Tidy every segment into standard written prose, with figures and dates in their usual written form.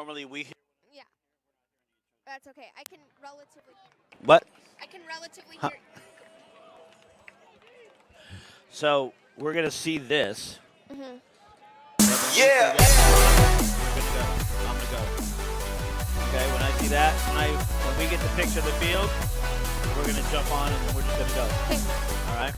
normally we hear. Yeah, that's okay. I can relatively. What? I can relatively Huh. hear. So we're gonna see this. Mhm. Yeah. I'm gonna go. Okay. When I see that, when we get the picture of the field, we're gonna jump on and then we're just gonna go. Okay. All right.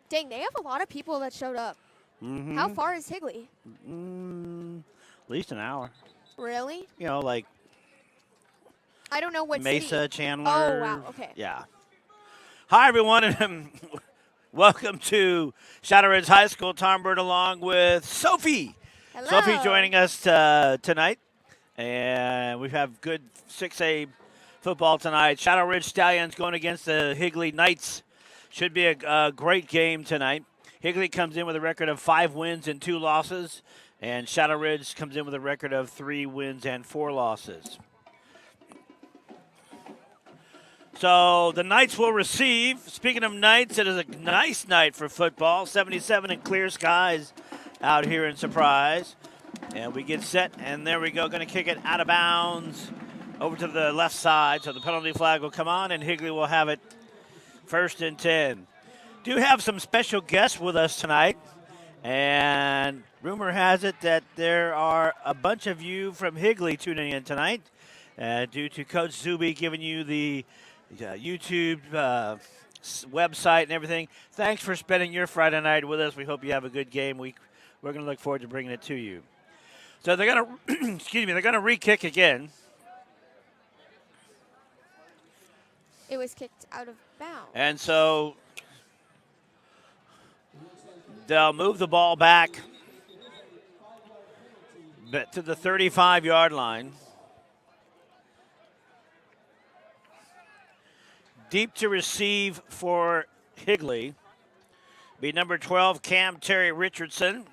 Dang, they have a lot of people that showed up. Mm-hmm. How far is Higley? At least an hour. Really? You know, like I don't know what Mesa, city. Chandler. Oh, wow. Okay. Yeah. Hi, everyone, and welcome to Shadow Ridge High School. Tom Bird along with Sophie. Hello. Sophie joining us tonight, and we have good 6A football tonight. Shadow Ridge Stallions going against the Higley Knights. Should be a great game tonight. Higley comes in with a record of 5 wins and 2 losses, and Shadow Ridge comes in with a record of 3 wins and 4 losses. So the Knights will receive. Speaking of Knights, it is a nice night for football. 77 and clear skies out here in Surprise. And we get set, and there we go. Going to kick it out of bounds over to the left side. So the penalty flag will come on, and Higley will have it first and 10. Do have some special guests with us tonight. And rumor has it that there are a bunch of you from Higley tuning in tonight due to Coach Zuby giving you the YouTube website and everything. Thanks for spending your Friday night with us. We hope you have a good game. We're going to look forward to bringing it to you. So they're going to, excuse me, they're going to re-kick again. It was kicked out of bounds. And so they'll move the ball back to the 35-yard line. Deep to receive for Higley be number 12, Cam Terry Richardson.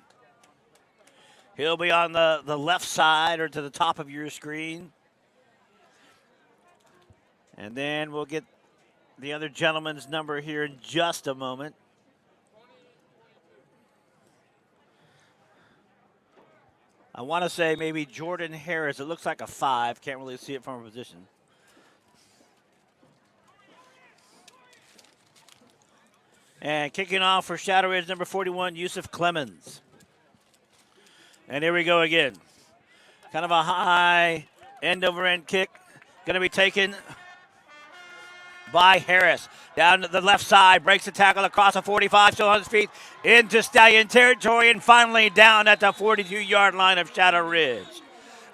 He'll be on the left side or to the top of your screen. And then we'll get the other gentleman's number here in just a moment. I want to say maybe Jordan Harris. It looks like a 5. Can't really see it from a position. And kicking off for Shadow Ridge, number 41, Yusuf Clemens. And here we go again. Kind of a high end-over-end kick. Going to be taken by Harris. Down to the left side, breaks the tackle across the 45, still on his feet, into Stallion territory, and finally down at the 42-yard line of Shadow Ridge.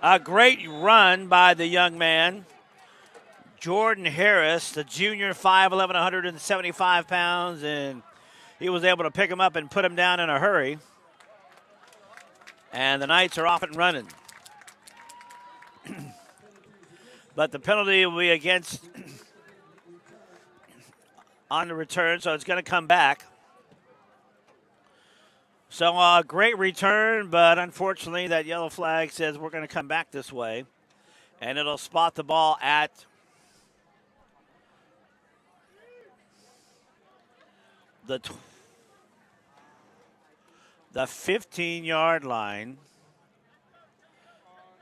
A great run by the young man. Jordan Harris, the junior, 5'11", 175 pounds, and he was able to pick him up and put him down in a hurry. And the Knights are off and running. But the penalty will be against on the return, so it's going to come back. So a great return, but unfortunately that yellow flag says we're going to come back this way. And it'll spot the ball at the 15-yard line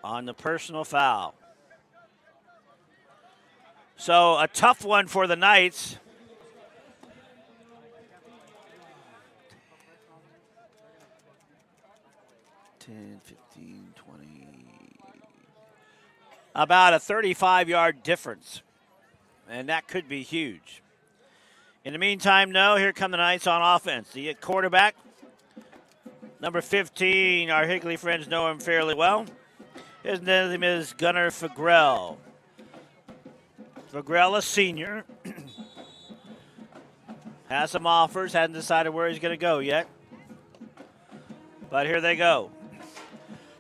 on the personal foul. So a tough one for the Knights. About a 35-yard difference, and that could be huge. In the meantime, no, here come the Knights on offense. The quarterback, number 15, our Higley friends know him fairly well. His name is Gunnar Fagrell. Fagrell, a senior, has some offers, hasn't decided where he's going to go yet. But here they go.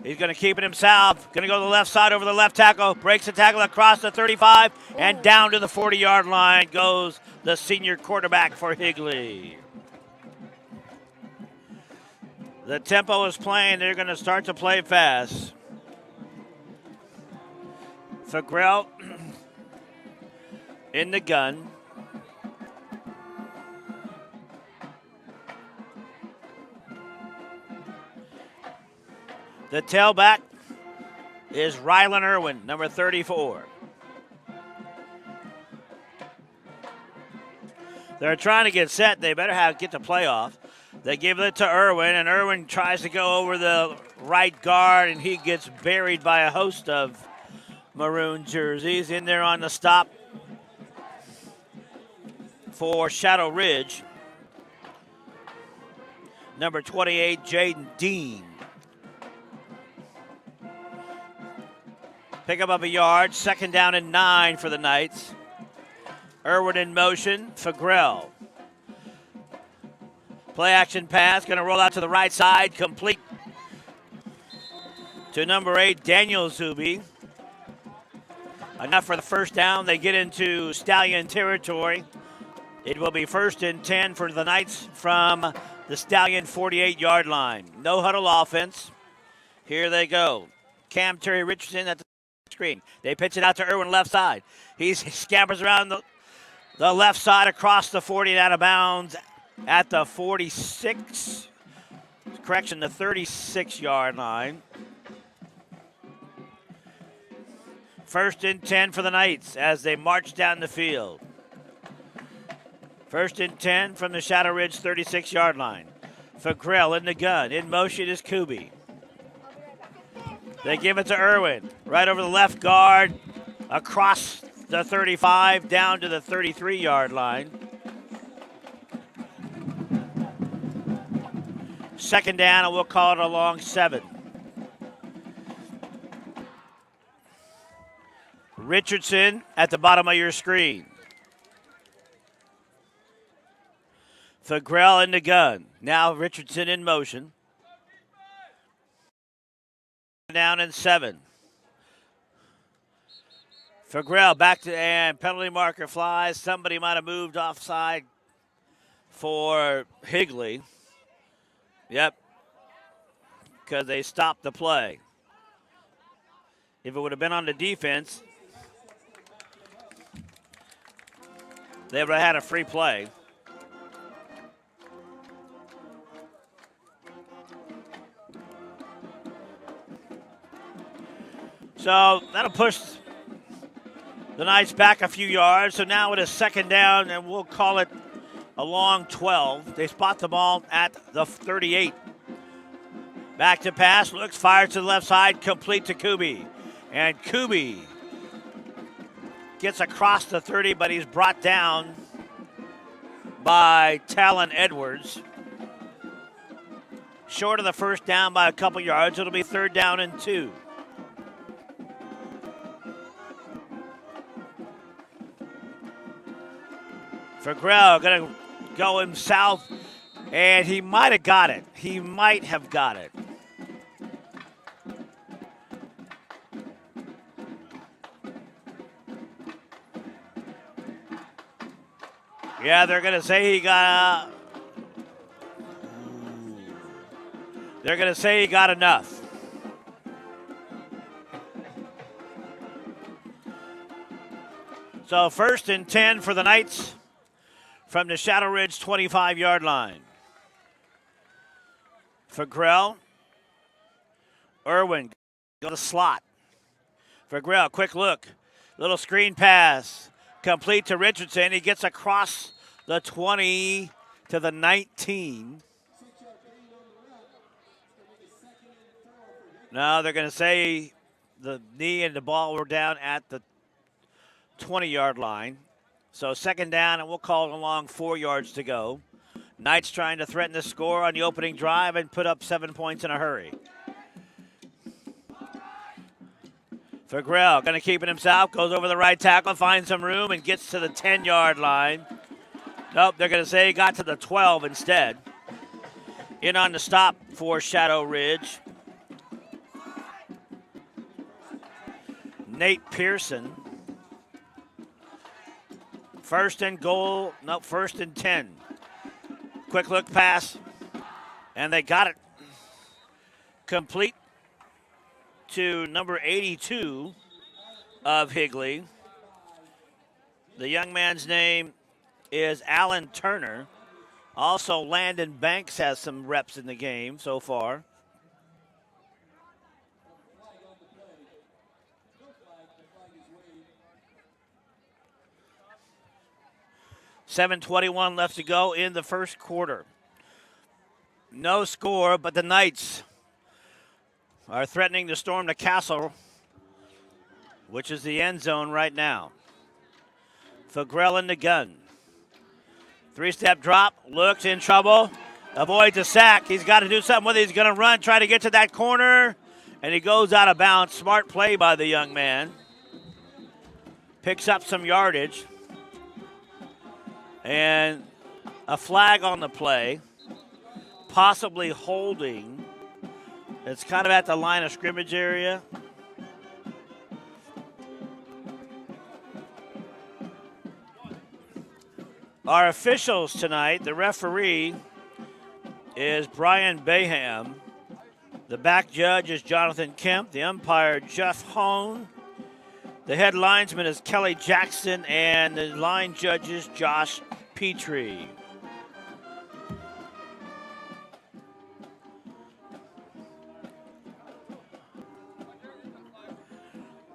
He's going to keep it himself. Going to go to the left side over the left tackle. Breaks the tackle across the 35 and down to the 40-yard line goes the senior quarterback for Higley. The tempo is playing. They're going to start to play fast. Fagrell in the gun. The tailback is Rylan Irwin, number 34. They're trying to get set. They better get the playoff. They give it to Irwin, and Irwin tries to go over the right guard, and he gets buried by a host of maroon jerseys. In there on the stop for Shadow Ridge, number 28, Jaden Dean. Pick up a yard, 2nd down and 9 for the Knights. Irwin in motion, Fagrell. Play action pass, going to roll out to the right side, complete to number 8, Daniel Zuby. Enough for the first down. They get into Stallion territory. It will be 1st and 10 for the Knights from the Stallion 48-yard line. No huddle offense. Here they go. Cam Terry Richardson at the screen. They pitch it out to Irwin left side. He scampers around the left side across the 40 and out of bounds at the 46. Correction, the 36-yard line. 1st and 10 for the Knights as they march down the field. 1st and 10 from the Shadow Ridge 36-yard line. Fagrell in the gun. In motion is Kubi. They give it to Irwin. Right over the left guard, across the 35, down to the 33-yard line. 2nd down, and we'll call it a long 7. Richardson at the bottom of your screen. Fagrell in the gun. Now Richardson in motion. Down and 7. Fagrell back to, and penalty marker flies. Somebody might have moved offside for Higley. Yep, because they stopped the play. If it would have been on the defense, they would have had a free play. So that'll push the Knights back a few yards. So now it is 2nd down, and we'll call it a long 12. They spot the ball at the 38. Back to pass, looks, fires to the left side, complete to Kubi. And Kubi gets across the 30, but he's brought down by Talon Edwards. Short of the 1st down by a couple yards. It'll be 3rd down and 2. Fagrell going to go himself, and he might have got it. He might have got it. Yeah, they're going to say he got. They're going to say he got enough. So 1st and 10 for the Knights from the Shadow Ridge 25-yard line. Fagrell. Irwin, go to the slot. Fagrell, quick look. Little screen pass. Complete to Richardson. He gets across the 20 to the 19. No, they're going to say the knee and the ball were down at the 20-yard line. So 2nd down, and we'll call it along 4 yards to go. Knights trying to threaten the score on the opening drive and put up 7 points in a hurry. Fagrell going to keep it himself, goes over the right tackle, finds some room, and gets to the 10-yard line. Nope, they're going to say he got to the 12 instead. In on the stop for Shadow Ridge. Nate Pearson. First and goal, no, first and 10. Quick look pass, and they got it complete to number 82 of Higley. The young man's name is Alan Turner. Also, Landon Banks has some reps in the game so far. $7:21 left to go in the first quarter. No score, but the Knights are threatening to storm the castle, which is the end zone right now. Fagrell in the gun. Three-step drop, looks in trouble, avoids a sack. He's got to do something with it. He's going to run, try to get to that corner, and he goes out of bounds. Smart play by the young man. Picks up some yardage. And a flag on the play, possibly holding. It's kind of at the line of scrimmage area. Our officials tonight, the referee is Brian Baham. The back judge is Jonathan Kemp. The umpire, Jeff Hone. The head linesman is Kelly Jackson, and the line judge is Josh Petrie.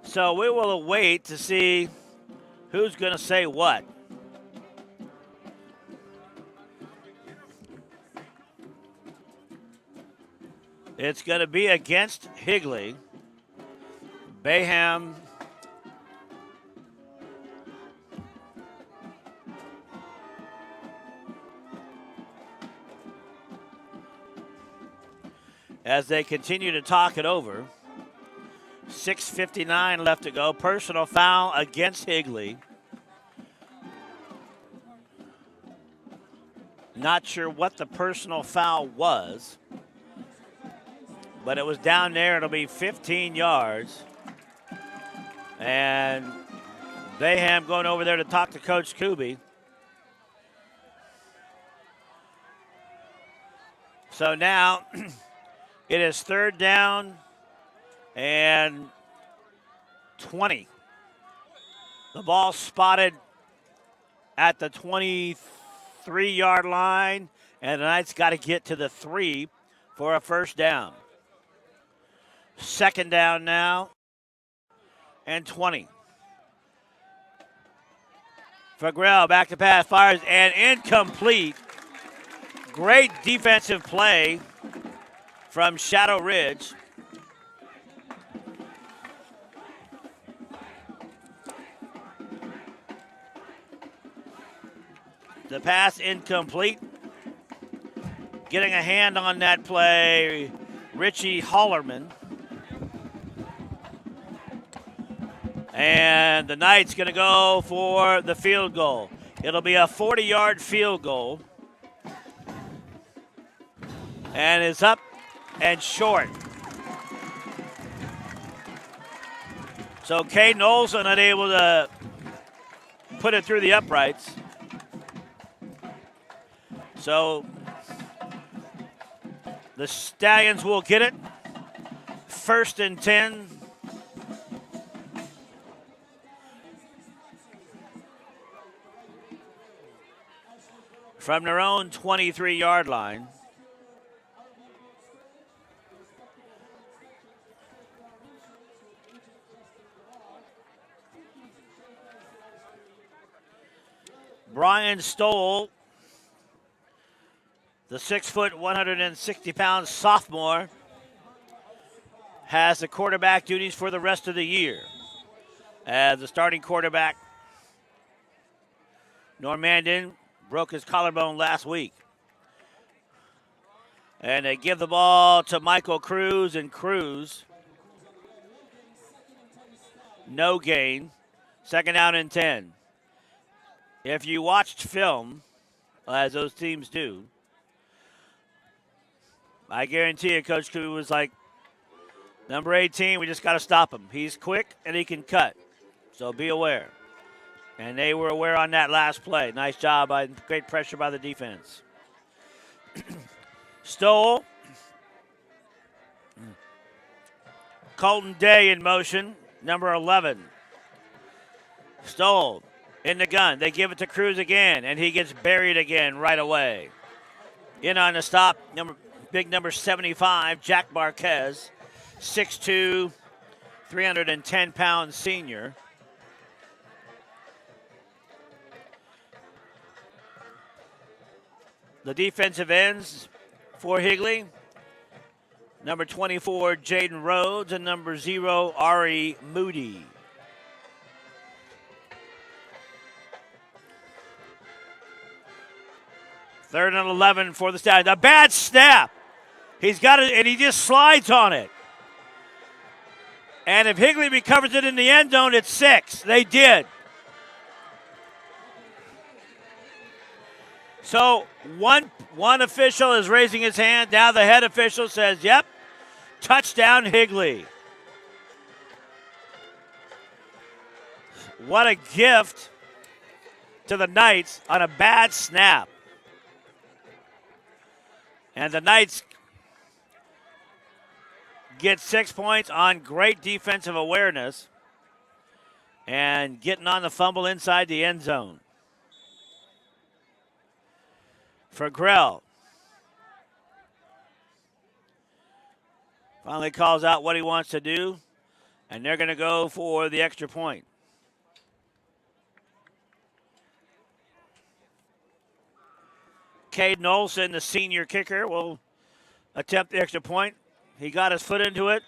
So we will wait to see who's going to say what. It's going to be against Higley. Baham as they continue to talk it over. 6:59 left to go. Personal foul against Higley. Not sure what the personal foul was, but it was down there. It'll be 15 yards. And Baham going over there to talk to Coach Kuby. So now it is third down and 20. The ball spotted at the 23-yard line, and the Knights got to get to the 3 for a first down. Second down now and 20. Fagrell back to pass, fires, and incomplete. Great defensive play from Shadow Ridge. The pass incomplete. Getting a hand on that play, Richie Hollerman. And the Knights going to go for the field goal. It'll be a 40-yard field goal. And it's up and short. So Caden Olsen unable to put it through the uprights. So the Stallions will get it. First and 10. From their own 23-yard line. Brian Stoll, the 6', 160-pound sophomore, has the quarterback duties for the rest of the year. As the starting quarterback, Normandin broke his collarbone last week. And they give the ball to Michael Cruz, and Cruz, no gain. Second down and 10. If you watched film, as those teams do, I guarantee you Coach Cruz was like, Number 18, we just got to stop him. He's quick and he can cut, so be aware. And they were aware on that last play. Nice job, great pressure by the defense. Stoll. Colton Day in motion, number 11. Stoll in the gun. They give it to Cruz again, and he gets buried again right away. In on the stop, big number 75, Jack Marquez, 6'2", 310-pound senior. The defensive ends for Higley, number 24, Jaden Rhodes, and number 0, Ari Moody. Third and 11 for the Stars. A bad snap. He's got it, and he just slides on it. And if Higley recovers it in the end zone, it's 6. They did. So one official is raising his hand. Now the head official says, yep, touchdown Higley. What a gift to the Knights on a bad snap. And the Knights get 6 points on great defensive awareness and getting on the fumble inside the end zone. For Grell. Finally calls out what he wants to do, and they're going to go for the extra point. Caden Olson, the senior kicker, will attempt the extra point. He got his foot into it,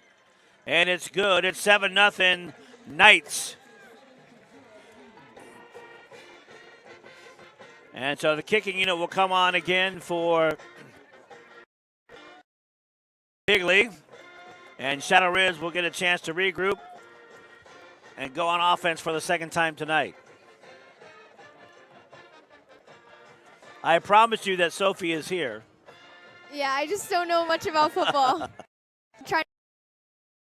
and it's good. It's 7-0 Knights. And so the kicking unit will come on again for Higley. And Shadow Ridge will get a chance to regroup and go on offense for the second time tonight. I promised you that Sophie is here. Yeah, I just don't know much about football.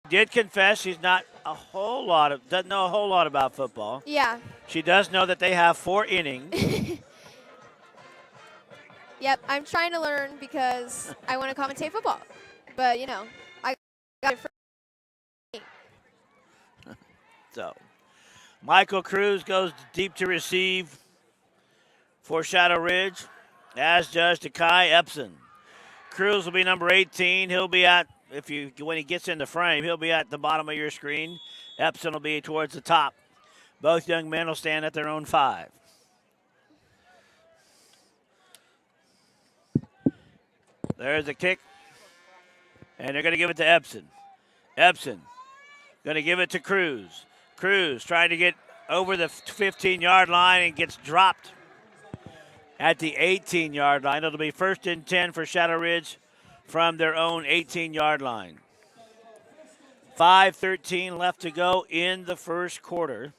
Did confess she's not doesn't know a whole lot about football. Yeah. She does know that they have 4 innings. Yep, I'm trying to learn because I want to commentate football. But, I got it for me. So, Michael Cruz goes deep to receive for Shadow Ridge, as does Takai Epson. Cruz will be number 18. He'll be when he gets in the frame, he'll be at the bottom of your screen. Epson will be towards the top. Both young men will stand at their own 5. There's a kick, and they're going to give it to Epson. Epson going to give it to Cruz. Cruz trying to get over the 15-yard line and gets dropped at the 18-yard line. It'll be 1st and 10 for Shadow Ridge from their own 18-yard line. 5:13 left to go in the first quarter.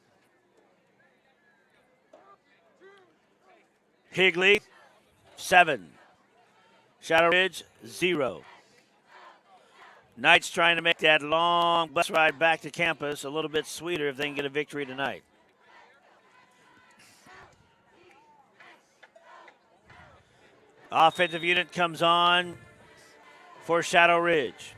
Higley, 7. Shadow Ridge, 0. Knights trying to make that long bus ride back to campus a little bit sweeter if they can get a victory tonight. Offensive unit comes on for Shadow Ridge.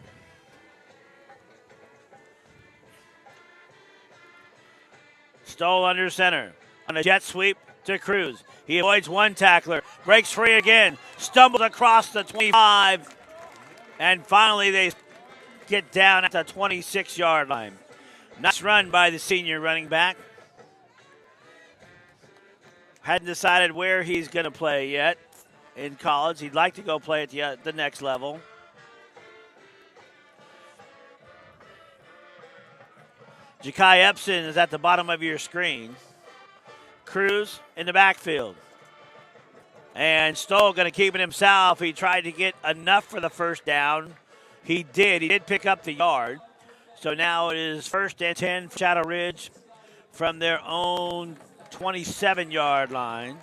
Stoll under center on a jet sweep to Cruz. He avoids one tackler, breaks free again, stumbles across the 25, and finally they get down at the 26-yard line. Nice run by the senior running back. Hadn't decided where he's going to play yet in college. He'd like to go play at the next level. Jakai Epson is at the bottom of your screen. Cruz in the backfield. And Stoll going to keep it himself. He tried to get enough for the first down. He did. He did pick up the yard. So now it is 1st and 10 for Shadow Ridge from their own 27-yard line.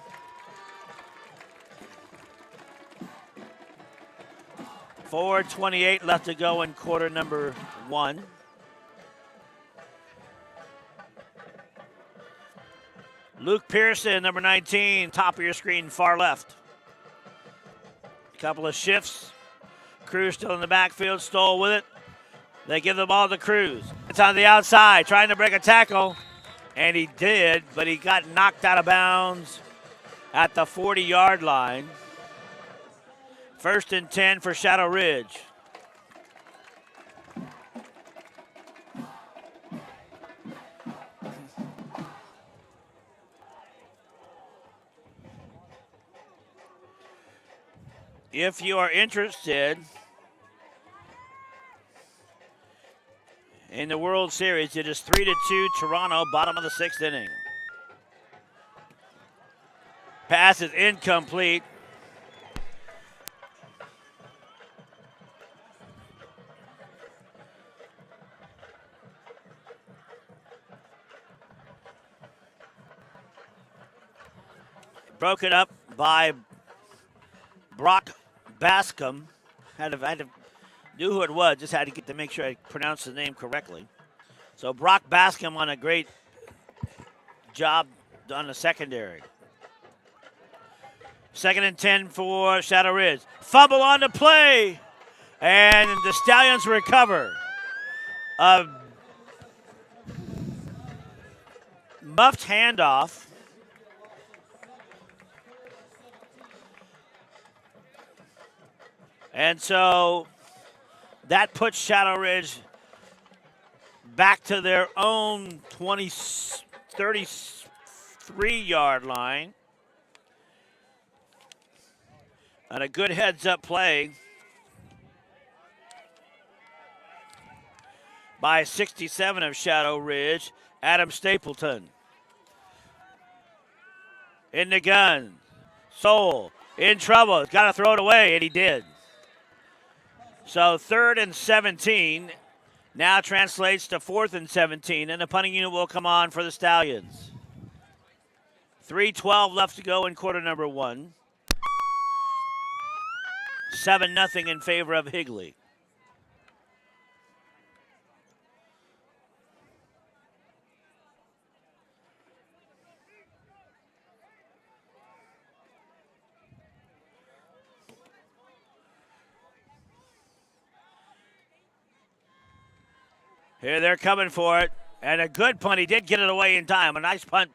4:28 left to go in quarter number 1. Luke Pearson, number 19, top of your screen, far left. Couple of shifts. Cruz still in the backfield, Stoll with it. They give the ball to Cruz. It's on the outside, trying to break a tackle. And he did, but he got knocked out of bounds at the 40-yard line. 1st and 10 for Shadow Ridge. If you are interested in the World Series, it is 3-2 Toronto, bottom of the 6th inning. Pass is incomplete. Broken up by Brock Bascom. Had to knew who it was, just had to get to make sure I pronounced the name correctly. So Brock Bascom on a great job on the secondary. 2nd and 10 for Shadow Ridge. Fumble on the play, and the Stallions recover. A muffed handoff. And so that puts Shadow Ridge back to their own 33-yard line. And a good heads-up play by 67 of Shadow Ridge, Adam Stapleton. In the gun. Soul in trouble. Got to throw it away, and he did. So 3rd and 17 now translates to 4th and 17, and the punting unit will come on for the Stallions. 3:12 left to go in quarter number 1. 7-0 in favor of Higley. Here they're coming for it. And a good punt. He did get it away in time. A nice punt.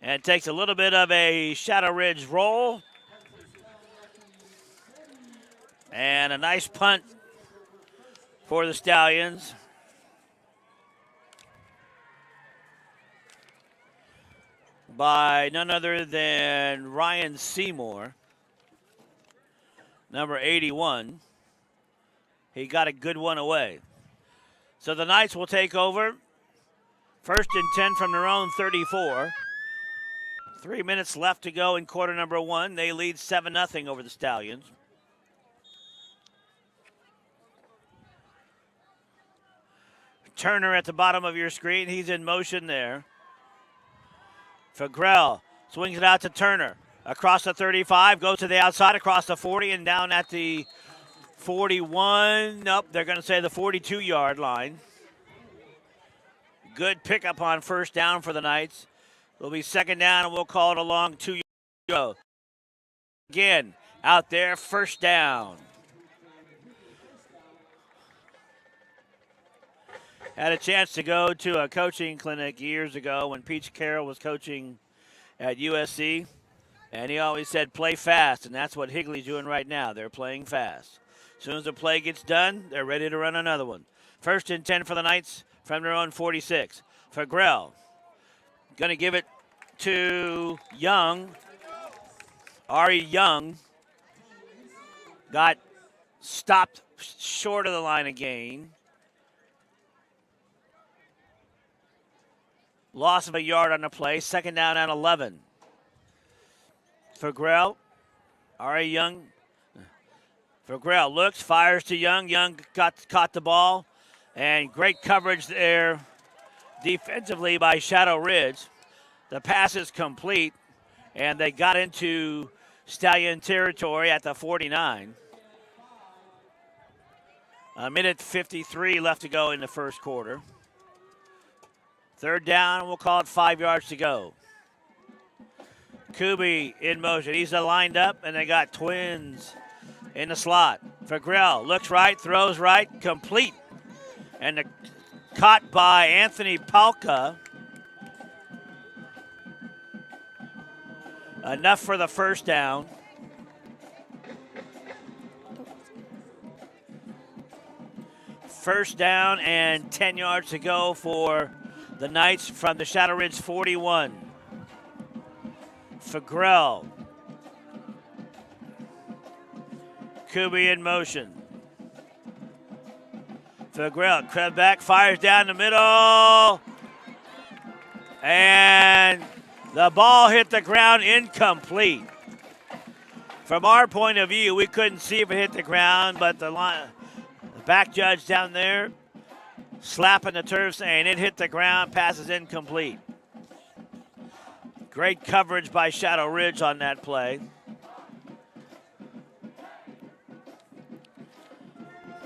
And takes a little bit of a Shadow Ridge roll. And a nice punt for the Stallions. By none other than Ryan Seymour, number 81. He got a good one away. So the Knights will take over. 1st and 10 from their own 34. 3 minutes left to go in quarter number 1. They lead 7-0 over the Stallions. Turner at the bottom of your screen. He's in motion there. Fagrell swings it out to Turner. Across the 35, goes to the outside, across the 40, and down at the 41. Nope, they're going to say the 42-yard line. Good pickup on 1st down for the Knights. It'll be 2nd down, and we'll call it a long 2 yards. Again, out there, 1st down. Had a chance to go to a coaching clinic years ago when Peach Carroll was coaching at USC, and he always said, play fast, and that's what Higley's doing right now. They're playing fast. As soon as the play gets done, they're ready to run another one. 1st and 10 for the Knights from their own 46. Fagrell going to give it to Young. Ari Young got stopped short of the line of gain. Loss of a yard on the play. 2nd down and 11. Fagrell. Ari Young. Fagrell looks, fires to Young. Young caught the ball. And great coverage there defensively by Shadow Ridge. The pass is complete. And they got into Stallion territory at the 49. A minute 53 left to go in the first quarter. Third down, we'll call it 5 yards to go. Kuby in motion. He's lined up, and they got twins in the slot. Fagrell looks right, throws right, complete. And caught by Anthony Palka. Enough for the first down. First down and 10 yards to go for the Knights from the Shadow Ridge 41. Fagrell. Kuby in motion. Fagrell, crab back, fires down the middle. And the ball hit the ground incomplete. From our point of view, we couldn't see if it hit the ground, but the back judge down there slapping the turf saying it hit the ground, passes incomplete. Great coverage by Shadow Ridge on that play.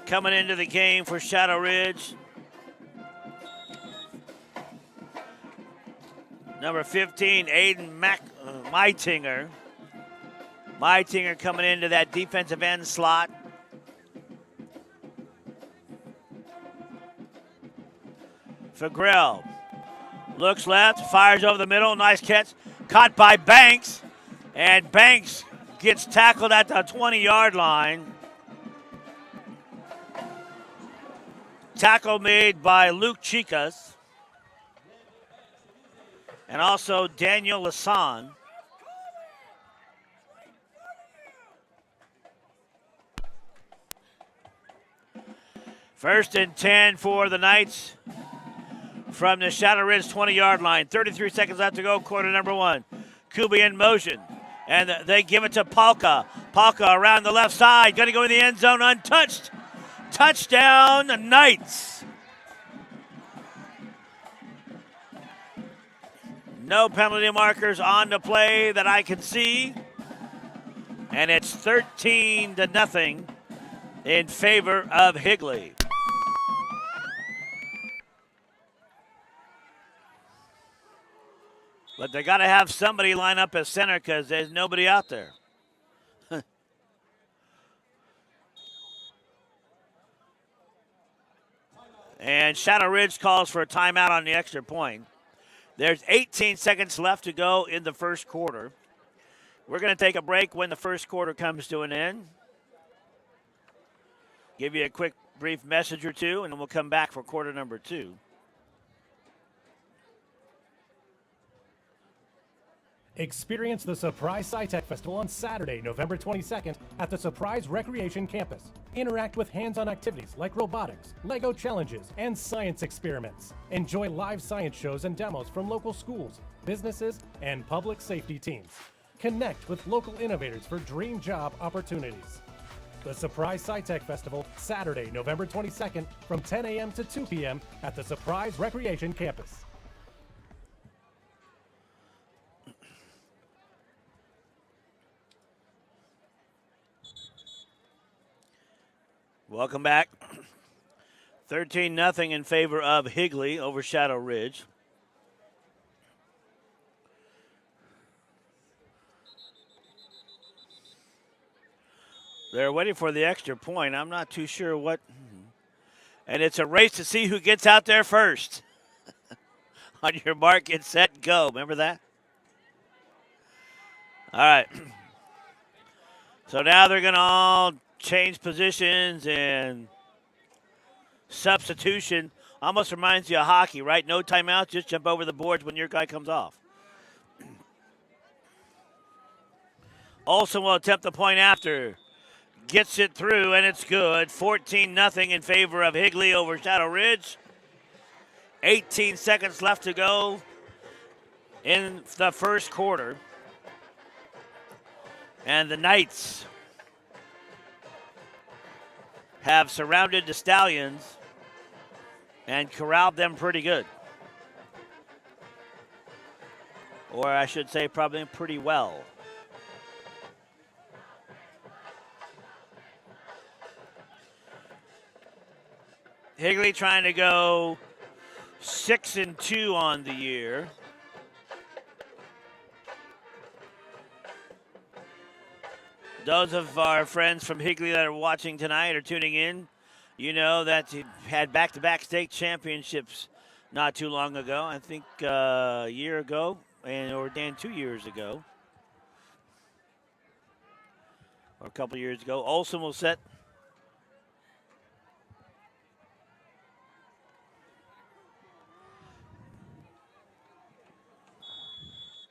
Coming into the game for Shadow Ridge, number 15, Aiden Meitinger. Meitinger coming into that defensive end slot. Fagrell looks left, fires over the middle, nice catch. Caught by Banks, and Banks gets tackled at the 20-yard line. Tackle made by Luke Chicas and also Daniel Lassan. First and 10 for the Knights from the Shadow Ridge 20-yard line. 33 seconds left to go, quarter number one. Kuby in motion, and they give it to Palka. Palka around the left side, going to go in the end zone untouched. Touchdown, Knights. No penalty markers on the play that I can see. And it's 13-0 in favor of Higley. But they got to have somebody line up as center because there's nobody out there. And Shadow Ridge calls for a timeout on the extra point. There's 18 seconds left to go in the first quarter. We're going to take a break when the first quarter comes to an end. Give you a quick, brief message or two, and then we'll come back for quarter number two. Experience the Surprise SciTech Festival on Saturday, November 22nd at the Surprise Recreation Campus. Interact with hands-on activities like robotics, Lego challenges, and science experiments. Enjoy live science shows and demos from local schools, businesses, and public safety teams. Connect with local innovators for dream job opportunities. The Surprise SciTech Festival, Saturday, November 22nd from 10 a.m. to 2 p.m. at the Surprise Recreation Campus. Welcome back. 13-0 in favor of Higley over Shadow Ridge. They're waiting for the extra point. I'm not too sure what. And it's a race to see who gets out there first. On your mark, get set, go. Remember that? All right. So now they're going to all change positions and substitution. Almost reminds you of hockey, right? No timeouts, just jump over the boards when your guy comes off. Olsen will attempt the point after. Gets it through, and it's good. 14-0 in favor of Higley over Shadow Ridge. 18 seconds left to go in the first quarter. And the Knights have surrounded the Stallions and corralled them pretty good. Or I should say probably pretty well. Higley trying to go 6-2 on the year. Those of our friends from Higley that are watching tonight or tuning in, you know that he had back-to-back state championships not too long ago. I think a year ago, or Dan 2 years ago, or a couple years ago. Olson will set.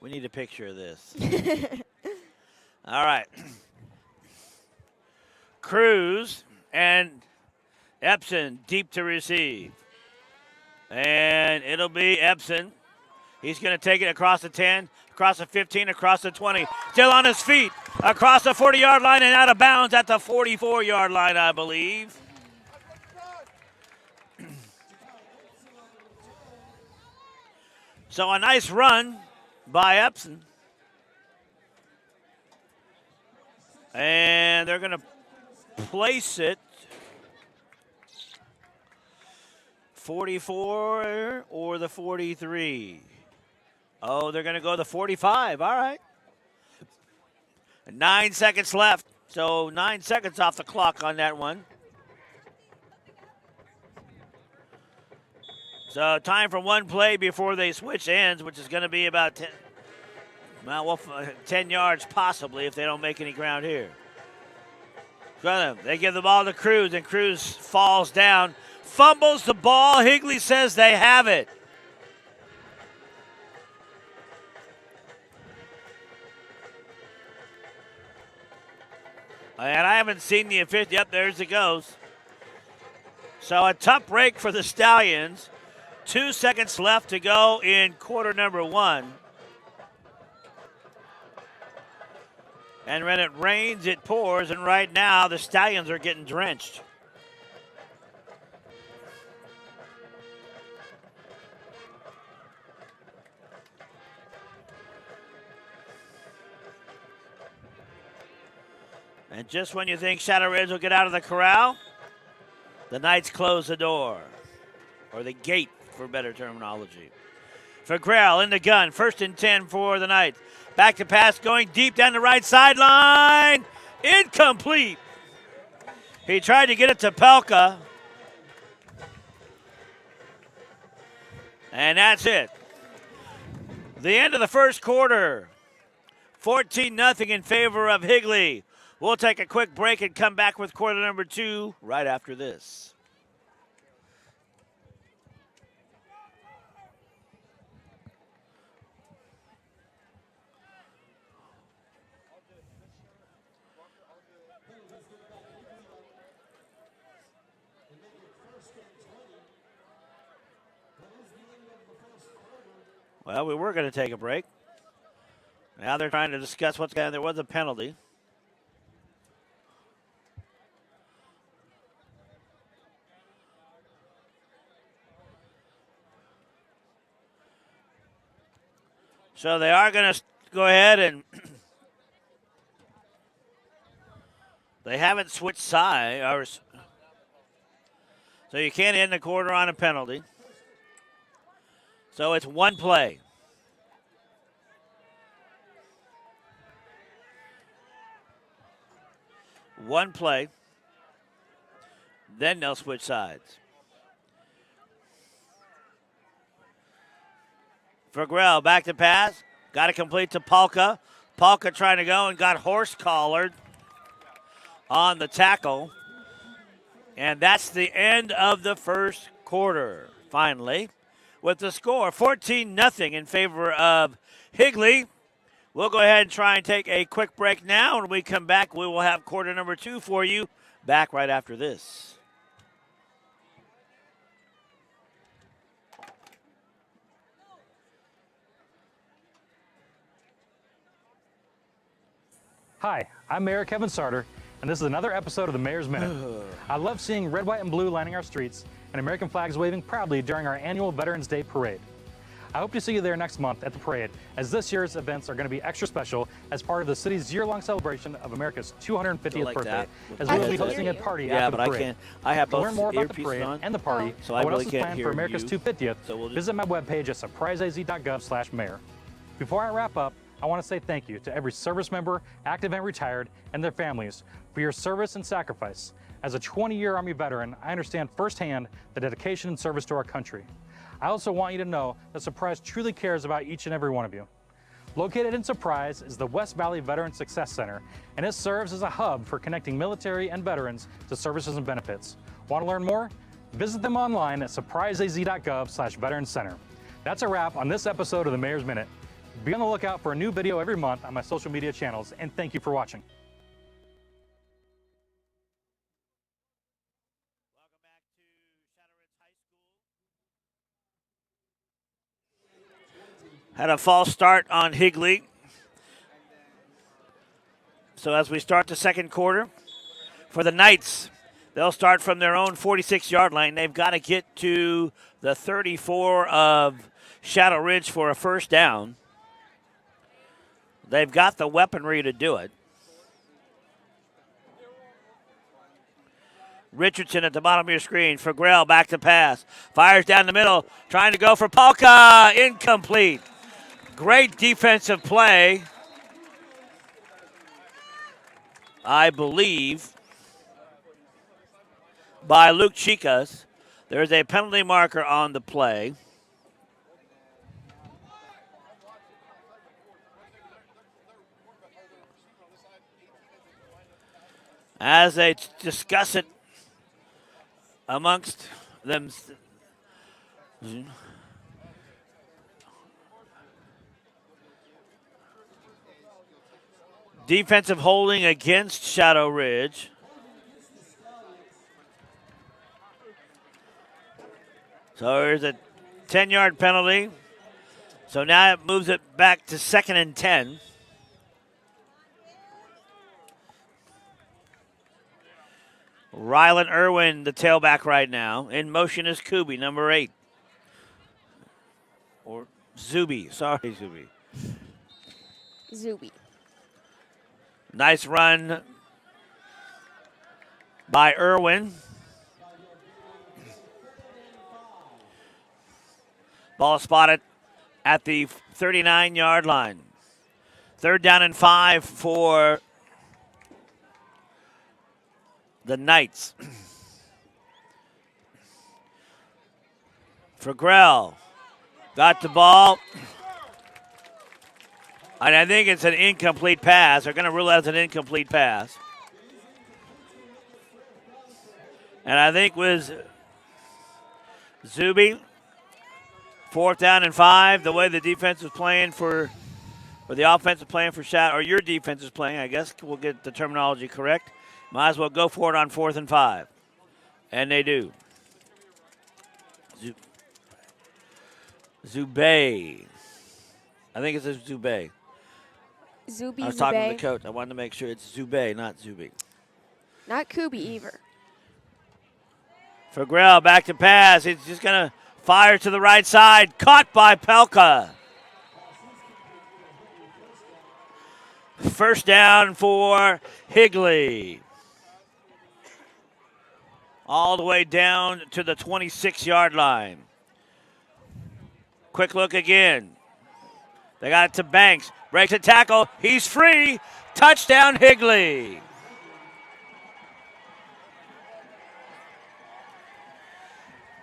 We need a picture of this. All right. Cruz and Epson deep to receive. And it'll be Epson. He's going to take it across the 10, across the 15, across the 20. Still on his feet, across the 40-yard line and out of bounds at the 44-yard line, I believe. So a nice run by Epson. And they're going to place it 44 or the 43. Oh, they're going to go the 45. All right. 9 seconds left. So 9 seconds off the clock on that one. So time for one play before they switch ends, which is going to be about 10 yards possibly if they don't make any ground here. They give the ball to Cruz, and Cruz falls down, fumbles the ball. Higley says they have it. And I haven't seen the official. Yep, there's it goes. So a tough break for the Stallions. 2 seconds left to go in quarter number one. And when it rains, it pours, and right now the Stallions are getting drenched. And just when you think Shadow Reds will get out of the corral, the Knights close the door, or the gate for better terminology. For Grell in the gun, 1st and 10 for the Knights. Back to pass, going deep down the right sideline. Incomplete. He tried to get it to Pelka. And that's it. The end of the first quarter. 14-0 in favor of Higley. We'll take a quick break and come back with quarter number two right after this. Well, we were going to take a break. Now they're trying to discuss what's going on. There was a penalty. So they are going to go ahead and they haven't switched sides. So you can't end the quarter on a penalty. So it's one play. One play. Then they'll switch sides. For Grell, back to pass. Got to complete to Palka. Palka trying to go and got horse collared on the tackle. And that's the end of the first quarter, finally. With the score 14-0 in favor of Higley. We'll go ahead and try and take a quick break now. When we come back, we will have quarter number two for you. Back right after this. Hi, I'm Mayor Kevin Sarter, and this is another episode of the Mayor's Minute. I love seeing red, white, and blue lining our streets and American flags waving proudly during our annual Veterans Day Parade. I hope to see you there next month at the parade, as this year's events are going to be extra special as part of the city's year-long celebration of America's 250th like birthday, that. as we will I be can hosting hear a you. party Yeah, after but the I parade. can't. I have To both learn more about the earpieces parade on. and the party, So I what really else is can't planned hear for America's you. 250th, So we'll just- visit my webpage at surpriseaz.gov/mayor. Before I wrap up, I want to say thank you to every service member, active and retired, and their families for your service and sacrifice. As a 20-year Army veteran, I understand firsthand the dedication and service to our country. I also want you to know that Surprise truly cares about each and every one of you. Located in Surprise is the West Valley Veteran Success Center, and it serves as a hub for connecting military and veterans to services and benefits. Want to learn more? Visit them online at surpriseaz.gov/veteran center. That's a wrap on this episode of the Mayor's Minute. Be on the lookout for a new video every month on my social media channels, and thank you for watching. Welcome back to Shadow Ridge High School. Had a false start on Higley. So as we start the second quarter, for the Knights, they'll start from their own 46-yard line. They've got to get to the 34 of Shadow Ridge for a first down. They've got the weaponry to do it. Richardson at the bottom of your screen. For Grell, back to pass. Fires down the middle, trying to go for Polka. Incomplete. Great defensive play, I believe, by Luke Chicas. There's a penalty marker on the play. As they discuss it amongst them. Defensive holding against Shadow Ridge. So there's a 10-yard penalty. So now it moves it back to 2nd and 10. Rylan Irwin, the tailback right now. In motion is Kubi, number 8. Or Zuby. Sorry, Zuby. Zuby. Nice run by Irwin. Ball spotted at the 39-yard line. 3rd down and 5 for the Knights. For Grell. Got the ball. And I think it's an incomplete pass. They're going to rule out as an incomplete pass. And I think with Zuby, 4th down and 5, the way the defense is playing or the offense is playing for Shadow, or your defense is playing, I guess we'll get the terminology correct. Might as well go for it on 4th and 5. And they do. Zubay. I think it's Zubay. Zuby, I was talking to the Zubay. coach. I wanted to make sure it's Zubay, not Zuby. Not Kubi either. For Grell, back to pass. He's just going to fire to the right side. Caught by Pelka. First down for Higley. All the way down to the 26-yard line. Quick look again. They got it to Banks. Breaks a tackle. He's free. Touchdown, Higley.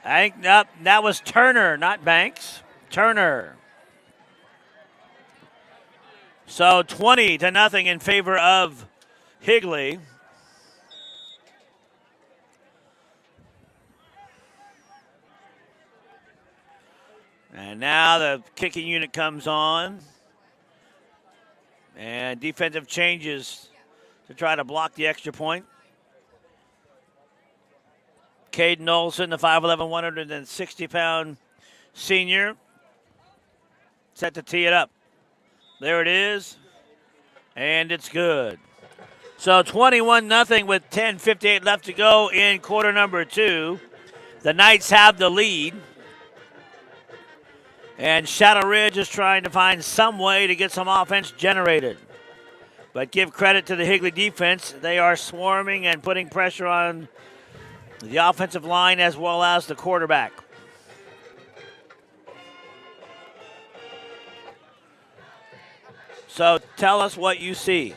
I think that was Turner, not Banks. Turner. So 20-0 in favor of Higley. And now the kicking unit comes on. And defensive changes to try to block the extra point. Caden Olson, the 5'11", 160-pound senior, set to tee it up. There it is, and it's good. So 21-0 with 10:58 left to go in quarter number 2. The Knights have the lead. And Shadow Ridge is trying to find some way to get some offense generated. But give credit to the Higley defense. They are swarming and putting pressure on the offensive line as well as the quarterback. So tell us what you see.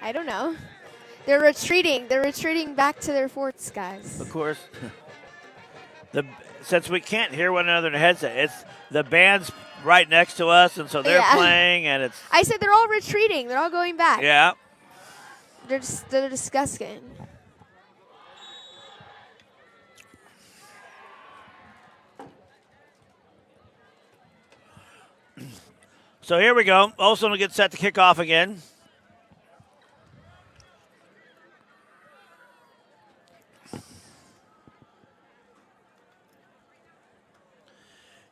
I don't know. They're retreating. They're retreating back to their forts, guys. Of course, since we can't hear one another in the headset, it's the band's right next to us, and so they're playing, and it's. I said they're all retreating. They're all going back. Yeah. They're disgusting. So here we go. Olsen will get set to kick off again.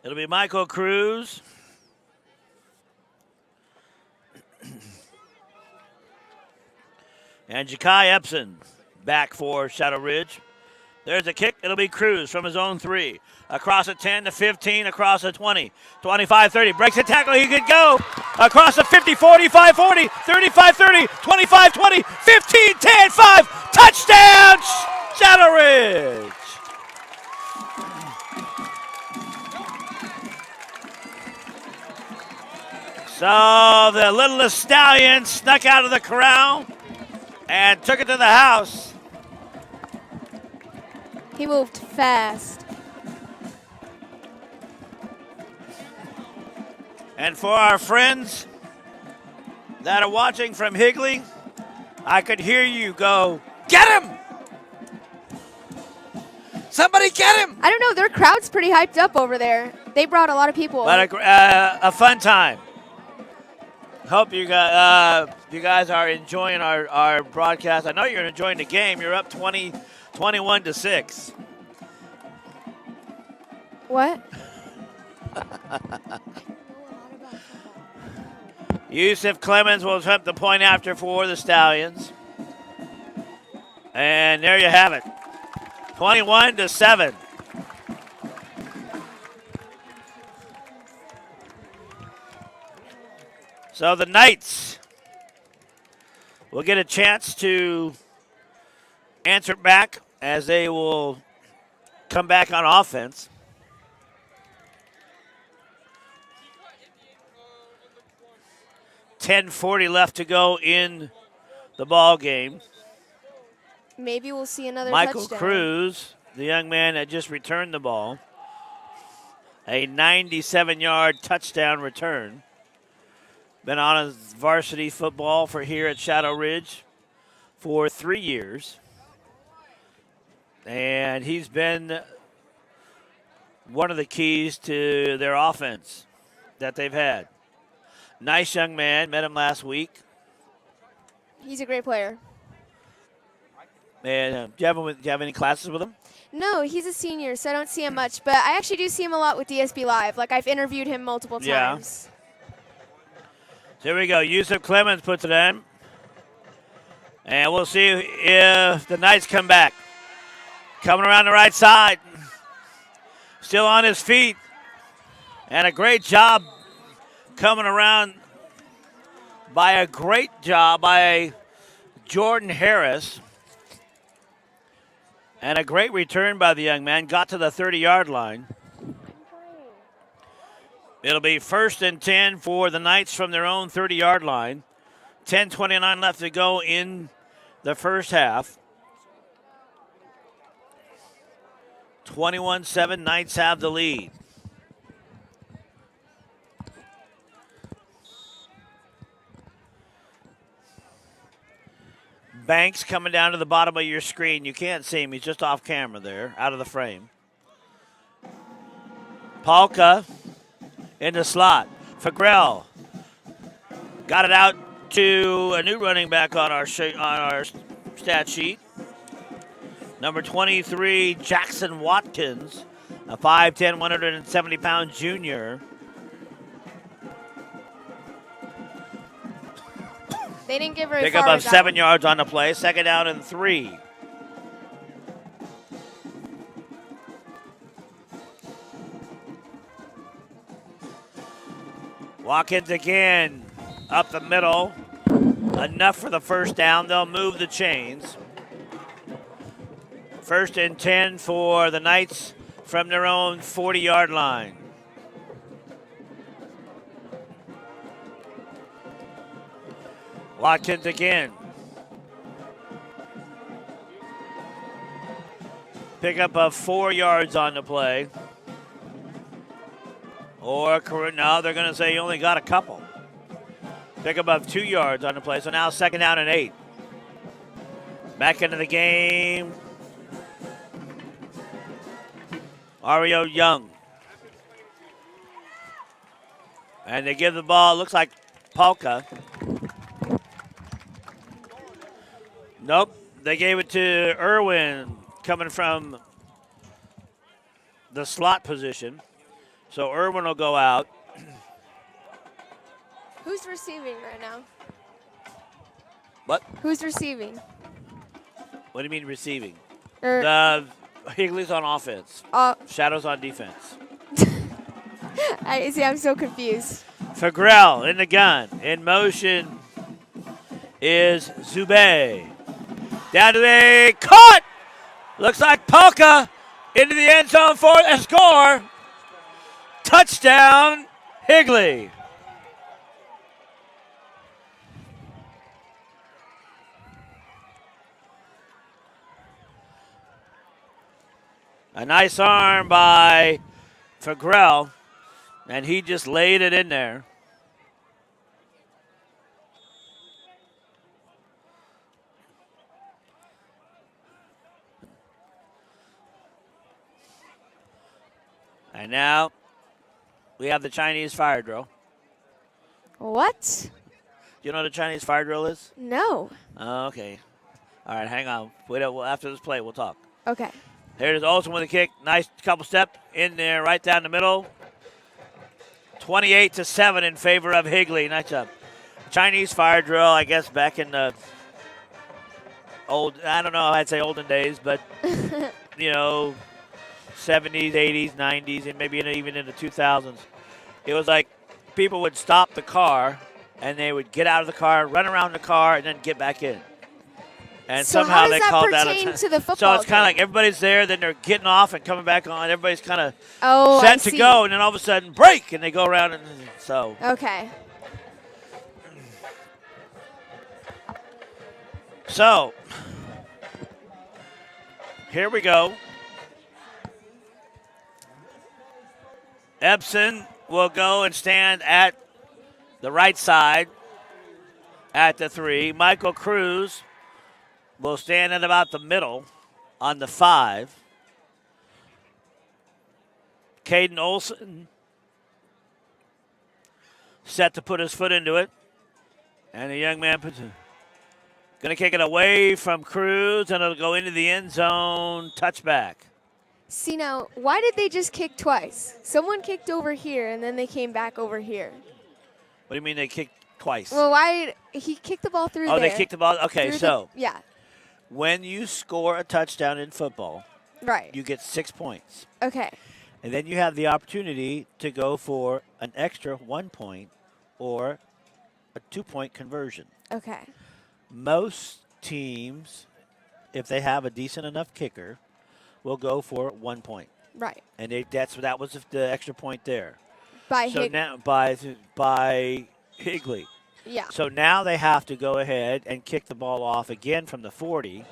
It'll be Michael Cruz. And Ja'Kai Epson back for Shadow Ridge. There's a kick. It'll be Cruz from his own 3. Across a 10 to 15, across a 20, 25, 30. Breaks the tackle. He could go. Across a 50, 45, 40, 35, 30, 25, 20, 15, 10, 5. Touchdown, Shadow Ridge. So the littlest stallion snuck out of the corral and took it to the house. He moved fast. And for our friends that are watching from Higley, I could hear you go, "Get him! Somebody get him!" I don't know. Their crowd's pretty hyped up over there. They brought a lot of people. But a fun time. Hope you guys are enjoying our broadcast. I know you're enjoying the game. You're up 21 to 6. What? Yusuf Clemens will attempt the point after for the Stallions. And there you have it. 21 to 7. So the Knights will get a chance to answer back as they will come back on offense. .10:40 left to go in the ball game. Maybe we'll see another Michael touchdown. Cruz, the young man that just returned the ball, a 97-yard touchdown return. Been on his varsity football for here at Shadow Ridge for 3 years. And he's been one of the keys to their offense that they've had. Nice young man. Met him last week. He's a great player. And do you have any classes with him? No, he's a senior, so I don't see him much. But I actually do see him a lot with DSB Live. Like, I've interviewed him multiple times. So here we go. Yusuf Clemens puts it in. And we'll see if the Knights come back. Coming around the right side. Still on his feet. And a great job coming around by Jordan Harris. And a great return by the young man. Got to the 30-yard line. It'll be 1st and 10 for the Knights from their own 30-yard line. 10:29 left to go in the first half. 21-7, Knights have the lead. Banks coming down to the bottom of your screen. You can't see him. He's just off camera there, out of the frame. Palka in the slot. Fagrell got it out to a new running back on our stat sheet. Number 23, Jackson Watkins, a 5'10", 170-pound junior. They didn't get very Pick far. up of with that 7 one. yards on the play. 2nd down and 3. Watkins again up the middle. Enough for the first down. They'll move the chains. 1st and 10 for the Knights from their own 40-yard line. Watkins again. Pick up of 4 yards on the play. Or, no, they're going to say you only got a couple. Pick up of 2 yards on the play. So now 2nd down and 8. Back into the game. Ario Young. And they give the ball, looks like Polka. Nope, they gave it to Irwin coming from the slot position. So Irwin will go out. Who's receiving right now? What? Who's receiving? What do you mean receiving? Or, Higley's on offense. Shadow's on defense. I see. I'm so confused. Fagrell in the gun. In motion is Zube. Down to the caught. Looks like Polka into the end zone for a score. Touchdown, Higley. A nice arm by Fagrell, and he just laid it in there. And now we have the Chinese fire drill. What? You know what a Chinese fire drill is? No. Oh, okay. All right, hang on. Wait, after this play, we'll talk. Okay. Here it is, Olsen with a kick. Nice couple step in there, right down the middle. 28-7 in favor of Higley. Nice job. Chinese fire drill, I guess, back in the I don't know, I'd say olden days, but, 70s, 80s, 90s, and maybe even in the 2000s. It was like people would stop the car, and they would get out of the car, run around the car, and then get back in. And so somehow how does they that called that pertain a to the football So it's kind of game? like everybody's there, then they're getting off and coming back on. Everybody's kind of I set to see. go, and then all of a sudden, break, and they go around. And so Okay. So here we go. Epson will go and stand at the right side at the 3. Michael Cruz will stand at about the middle on the 5. Caden Olsen set to put his foot into it. And the young man puts it. Going to kick it away from Cruz, and it'll go into the end zone. Touchback. See, now, why did they just kick twice? Someone kicked over here, and then they came back over here. What do you mean they kicked twice? Well, he kicked the ball through there. Oh, they kicked the ball? Okay, so yeah. when you score a touchdown in football, Right. you get 6 points. Okay. And then you have the opportunity to go for an extra 1 point or a 2-point conversion. Okay. Most teams, if they have a decent enough kicker, will go for 1 point. Right. And that was the extra point there. By So now by Higley. Yeah. So now they have to go ahead and kick the ball off again from the 40,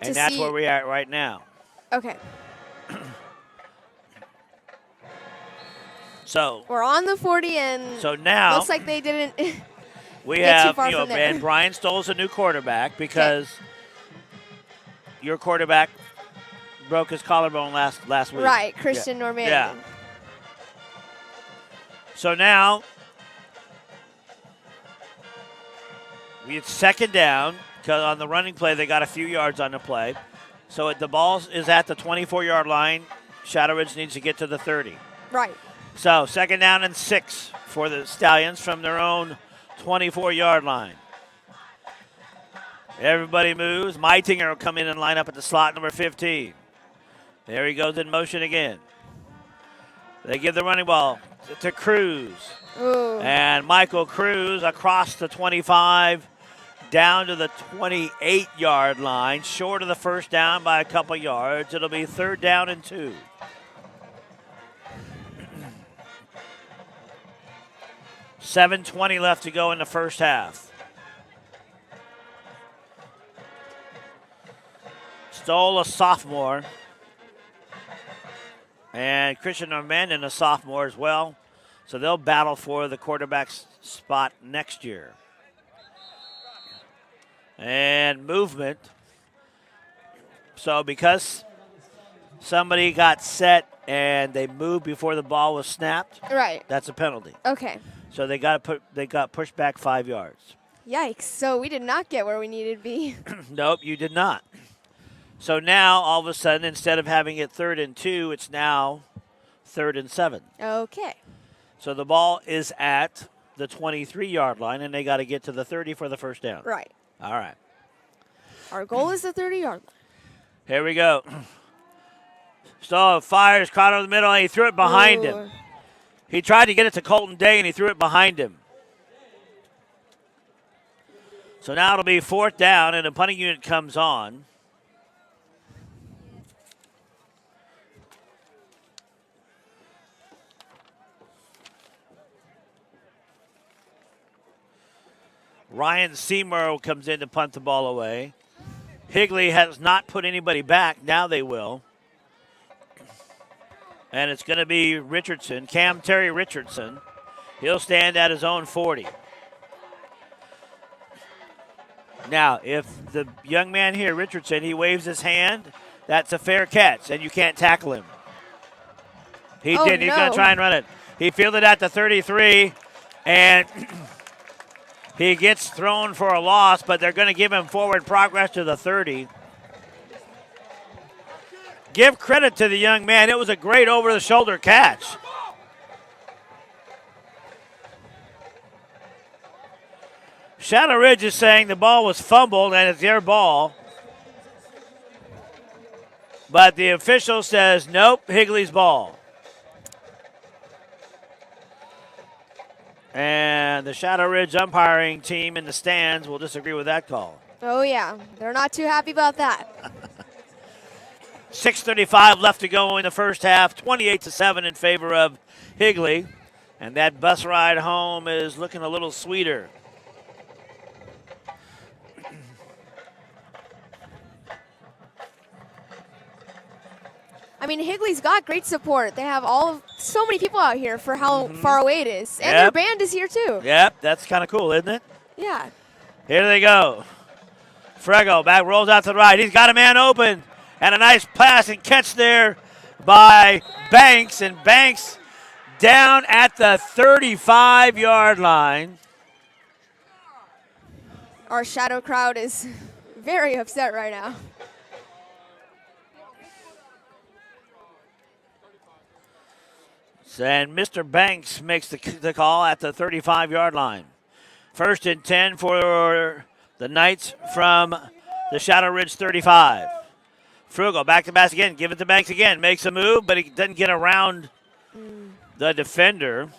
and that's where we're at right now. Okay. So we're on the 40, and so now looks like they didn't. we get too have far from there. and Brian Stoll's a new quarterback because your quarterback broke his collarbone last week. Right, Christian Norman. Yeah. So now it's 2nd down because on the running play they got a few yards on the play. So the ball is at the 24-yard line. Shadow Ridge needs to get to the 30. Right. So 2nd down and 6 for the Stallions from their own 24-yard line. Everybody moves. Meitinger will come in and line up at the slot number 15. There he goes in motion again. They give the running ball to Cruz. Ooh. And Michael Cruz across the 25 down to the 28-yard line, short of the first down by a couple yards. It'll be 3rd down and 2. $7:20 left to go in the first half. Stoll, a sophomore. And Christian Armandin, a sophomore as well. So they'll battle for the quarterback spot next year. And movement. So because somebody got set and they moved before the ball was snapped, Right. that's a penalty. Okay. So they got pushed back 5 yards. Yikes. So we did not get where we needed to be. Nope, you did not. So now all of a sudden, instead of having it 3rd and 2, it's now 3rd and 7. Okay. So the ball is at the 23-yard line, and they got to get to the 30 for the first down. Right. All right. Our goal is the 30-yard line. Here we go. So fires, caught over the middle, and he threw it behind Ooh. him. He tried to get it to Colton Day, and he threw it behind him. So now it'll be 4th down, and the punting unit comes on. Ryan Seymour comes in to punt the ball away. Higley has not put anybody back. Now they will. And it's going to be Richardson, Cam Terry Richardson. He'll stand at his own 40. Now, if the young man here, Richardson, he waves his hand, that's a fair catch, and you can't tackle him. He did. He's going to try and run it. He fielded at the 33, and he gets thrown for a loss, but they're going to give him forward progress to the 30. Give credit to the young man. It was a great over-the-shoulder catch. Shadow Ridge is saying the ball was fumbled and it's their ball. But the official says, nope, Higley's ball. And the Shadow Ridge umpiring team in the stands will disagree with that call. Oh, yeah. They're not too happy about that. 6:35 left to go in the first half, 28-7 in favor of Higley. And that bus ride home is looking a little sweeter. I mean, Higley's got great support. They have so many people out here for how far away it is. And their band is here, too. Yep, that's kind of cool, isn't it? Yeah. Here they go. Frego back, rolls out to the right. He's got a man open. And a nice pass and catch there by Banks. And Banks down at the 35-yard line. Our shadow crowd is very upset right now. And Mr. Banks makes the call at the 35-yard line. 1st and 10 for the Knights from the Shadow Ridge 35. Frugel back to pass again. Give it to Banks again. Makes a move, but he doesn't get around the defender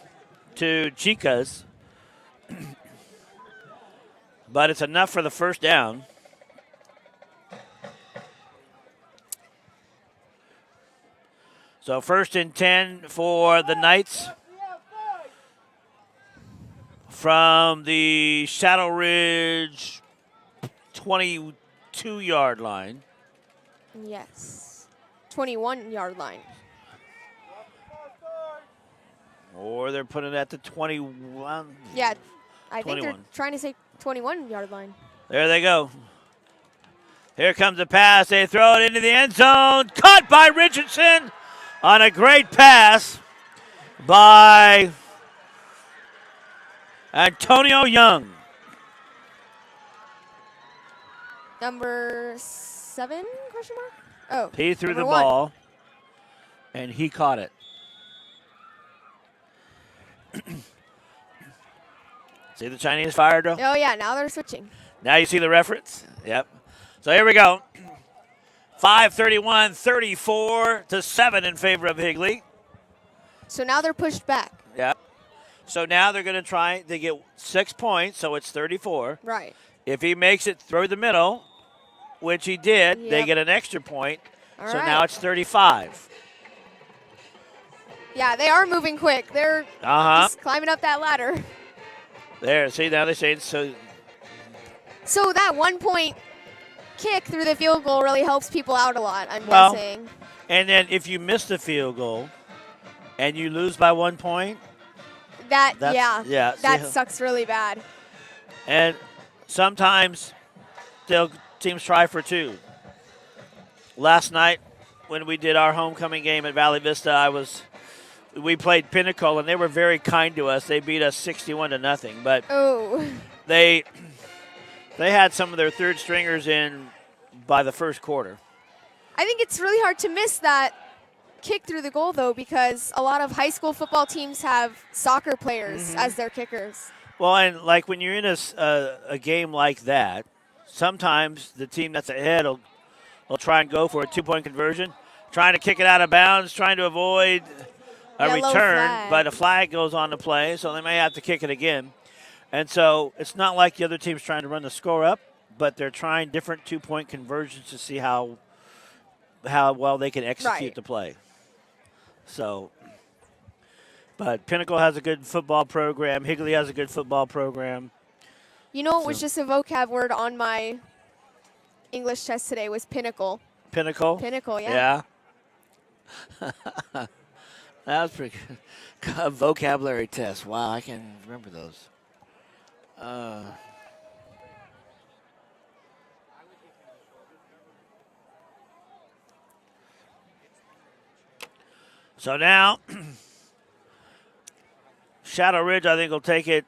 to Chicas. But it's enough for the first down. So 1st and 10 for the Knights from the Shadow Ridge 22-yard line. Yes. 21-yard line. Or they're putting it at the 21. Yeah, I think 21. they're trying to say 21-yard line. There they go. Here comes the pass. They throw it into the end zone. Caught by Richardson on a great pass by Antonio Young. Number 7, question mark? Oh, He threw the number 1. ball, and he caught it. See the Chinese fire drill? Oh, yeah, now they're switching. Now you see the reference? Yep. So here we go. 5:31, 34-7 in favor of Higley. So now they're pushed back. Yeah. So now they're going to try. They get 6 points, so it's 34. Right. If he makes it through the middle, which he did, they Yep. get an extra point. All So right. now it's 35. Yeah, they are moving quick. They're just climbing up that ladder. There, see, now they say it's so. So that 1 point kick through the field goal really helps people out a lot, I'm Well, guessing. And then if you miss the field goal and you lose by 1 point, That see, sucks really bad. and sometimes teams try for 2. Last night when we did our homecoming game at Valley Vista, we played Pinnacle and they were very kind to us. They beat us 61-0, but they had some of their third stringers in by the first quarter. I think it's really hard to miss that kick through the goal, though, because a lot of high school football teams have soccer players as their kickers. Well, and like when you're in a game like that, sometimes the team that's ahead will try and go for a 2-point conversion, trying to kick it out of bounds, trying to avoid a Yellow return, flag. but a flag goes on the play, so they may have to kick it again. And so it's not like the other team's trying to run the score up, but they're trying different 2-point conversions to see how well they can execute the play. So, but Pinnacle has a good football program. Higley has a good football program. You know, it was just a vocab word on my English test today was pinnacle. Pinnacle? Pinnacle, yeah. Yeah. That was pretty good. A vocabulary test. Wow, I can remember those. So now, Shadow Ridge, I think, will take it.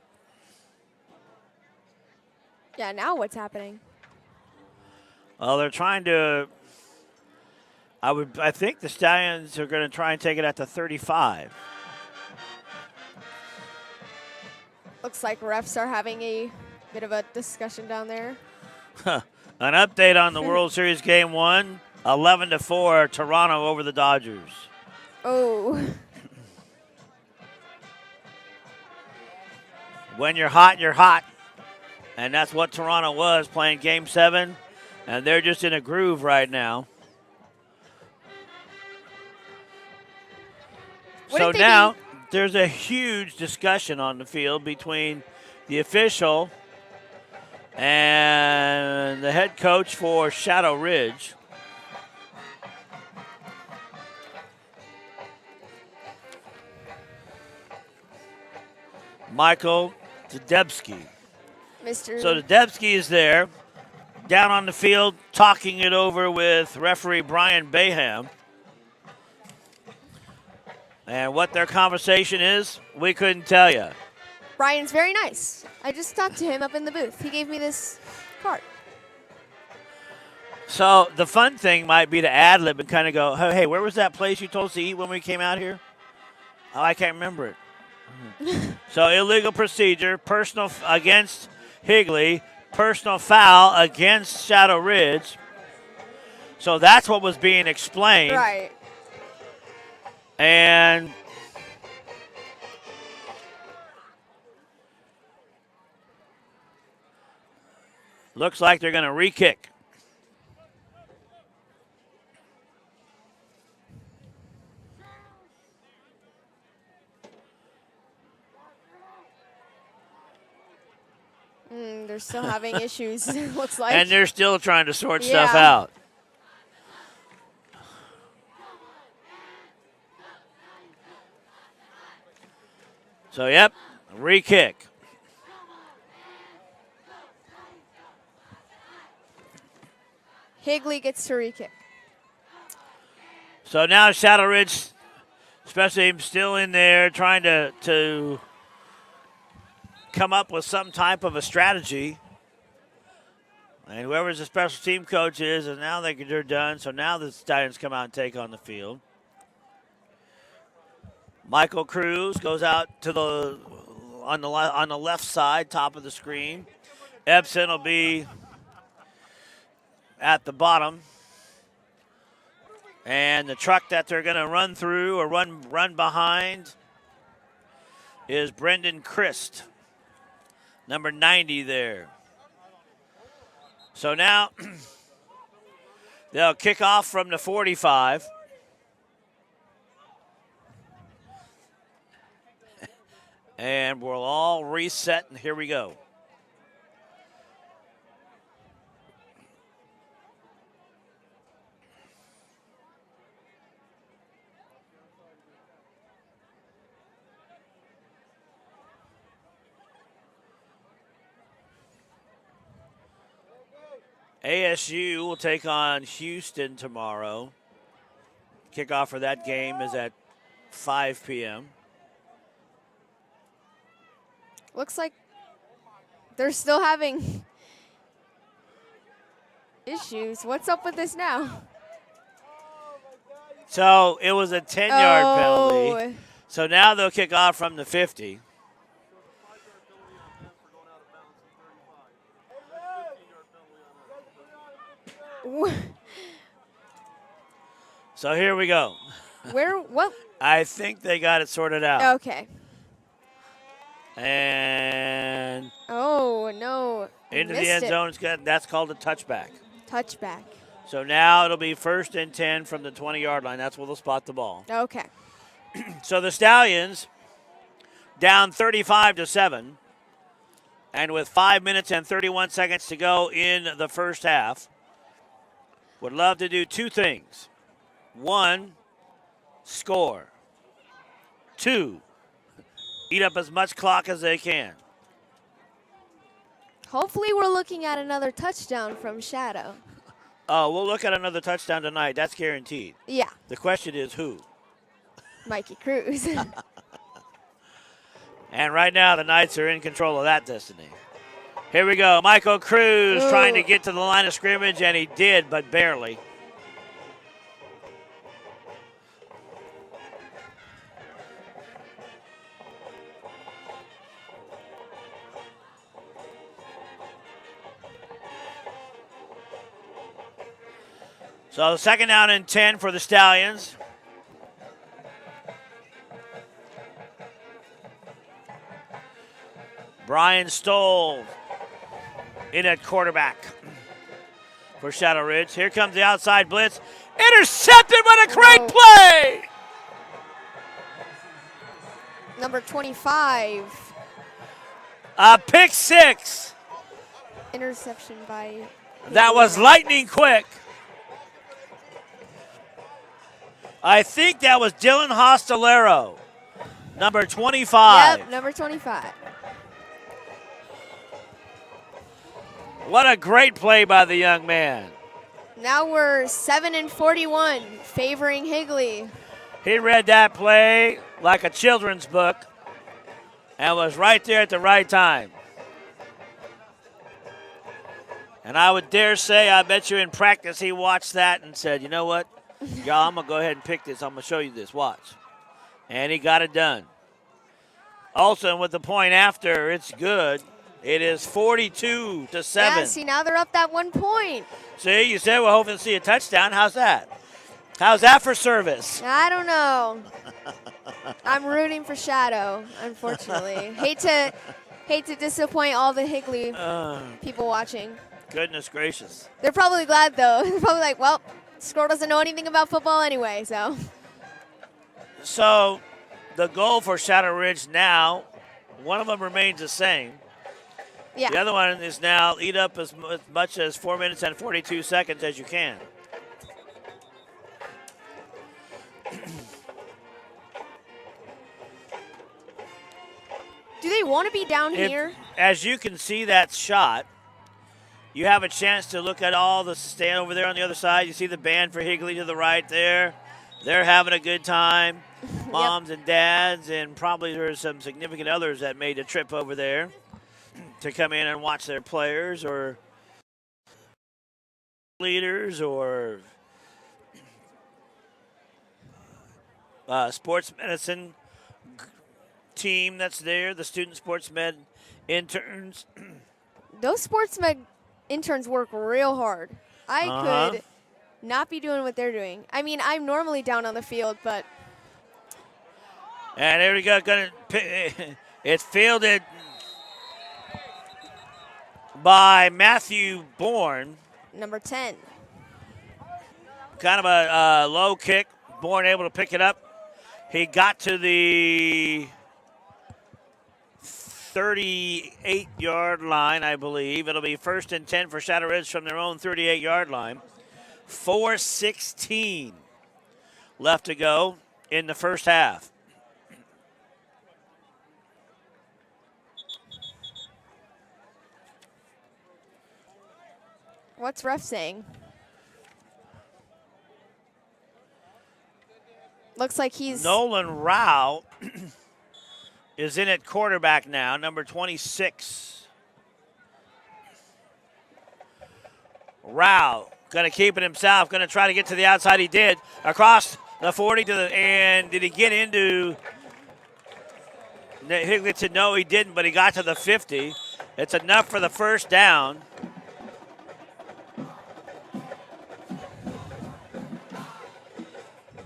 Yeah, now what's happening? Well, they're trying to. I think the Stallions are going to try and take it at the 35. Looks like refs are having a bit of a discussion down there. An update on the World Series Game 1, 11-4, Toronto over the Dodgers. Oh. When you're hot, you're hot. And that's what Toronto was playing Game 7. And they're just in a groove right now. So now there's a huge discussion on the field between the official and the head coach for Shadow Ridge. Michael Zadebski. So Zadebski is there, down on the field, talking it over with referee Brian Baham. And what their conversation is, we couldn't tell you. Brian's very nice. I just talked to him up in the booth. He gave me this card. So the fun thing might be to ad-lib and kind of go, hey, where was that place you told us to eat when we came out here? Oh, I can't remember it. So illegal procedure, personal against Higley, personal foul against Shadow Ridge. So that's what was being explained. Right. And looks like they're going to re-kick. They're still having issues, it looks like. And they're still trying to sort stuff out. So, yep, re-kick. Higley gets to re-kick. So now Shadow Ridge, especially still in there, trying to come up with some type of a strategy. And whoever's the special team coach is, and now they're done. So now the Stallions come out and take on the field. Michael Cruz goes out to on the left side, top of the screen. Epson will be at the bottom. And the truck that they're going to run through or run behind is Brendan Christ, number 90 there. So now they'll kick off from the 45. And we'll all reset, and here we go. ASU will take on Houston tomorrow. Kickoff for that game is at 5 p.m. Looks like they're still having issues. What's up with this now? So it was a 10-yard penalty. So now they'll kick off from the 50. So here we go. What? I think they got it sorted out. Okay. And oh, no. into the end zone. That's called a touchback. Touchback. So now it'll be 1st and 10 from the 20-yard line. That's where they'll spot the ball. Okay. So the Stallions down 35-7. And with 5 minutes and 31 seconds to go in the first half, would love to do two things. 1, score. 2, eat up as much clock as they can. Hopefully we're looking at another touchdown from Shadow. Oh, we'll look at another touchdown tonight. That's guaranteed. Yeah. The question is who? Mikey Cruz. And right now the Knights are in control of that destiny. Here we go. Michael Cruz trying to get to the line of scrimmage, and he did, but barely. So 2nd down and 10 for the Stallions. Brian Stoll in at quarterback for Shadow Ridge. Here comes the outside blitz. Intercepted, but a great play! Number 25. A pick six. Interception by... That was lightning quick. I think that was Dylan Hostelero, number 25. Yep, number 25. What a great play by the young man. Now we're 7 and 41, favoring Higley. He read that play like a children's book and was right there at the right time. And I would dare say, I bet you in practice he watched that and said, you know what? Y'all, I'm going to go ahead and pick this. I'm going to show you this. Watch. And he got it done. Olsen with the point after. It's good. It is 42-7. Yeah, see, now they're up that 1 point. See, you said we're hoping to see a touchdown. How's that? How's that for service? I don't know. I'm rooting for Shadow, unfortunately. hate to disappoint all the Higley people watching. Goodness gracious. They're probably glad, though. They're probably like, well, Score doesn't know anything about football anyway, so. So the goal for Shadow Ridge now, one of them remains the same. Yeah. The other one is now eat up as much as 4 minutes and 42 seconds as you can. Do they want to be down here? As you can see that shot, you have a chance to look at all the stand over there on the other side. You see the band for Higley to the right there. They're having a good time. Moms and dads, and probably there's some significant others that made a trip over there to come in and watch their players or leaders or sports medicine team that's there, the student sports med interns. Those sports med interns work real hard. I could not be doing what they're doing. I mean, I'm normally down on the field, but... And there we go. It's fielded by Matthew Bourne. Number 10. Kind of a low kick. Bourne able to pick it up. He got to the 38-yard line, I believe. It'll be 1st and 10 for Shadow Ridge from their own 38-yard line. 4:16 left to go in the first half. What's ref saying? Looks like he's... Nolan Rao is in at quarterback now, number 26. Rao going to keep it himself, going to try to get to the outside. He did. Across the 40 to the, and did he get into Higley? No, he didn't, but he got to the 50. It's enough for the first down.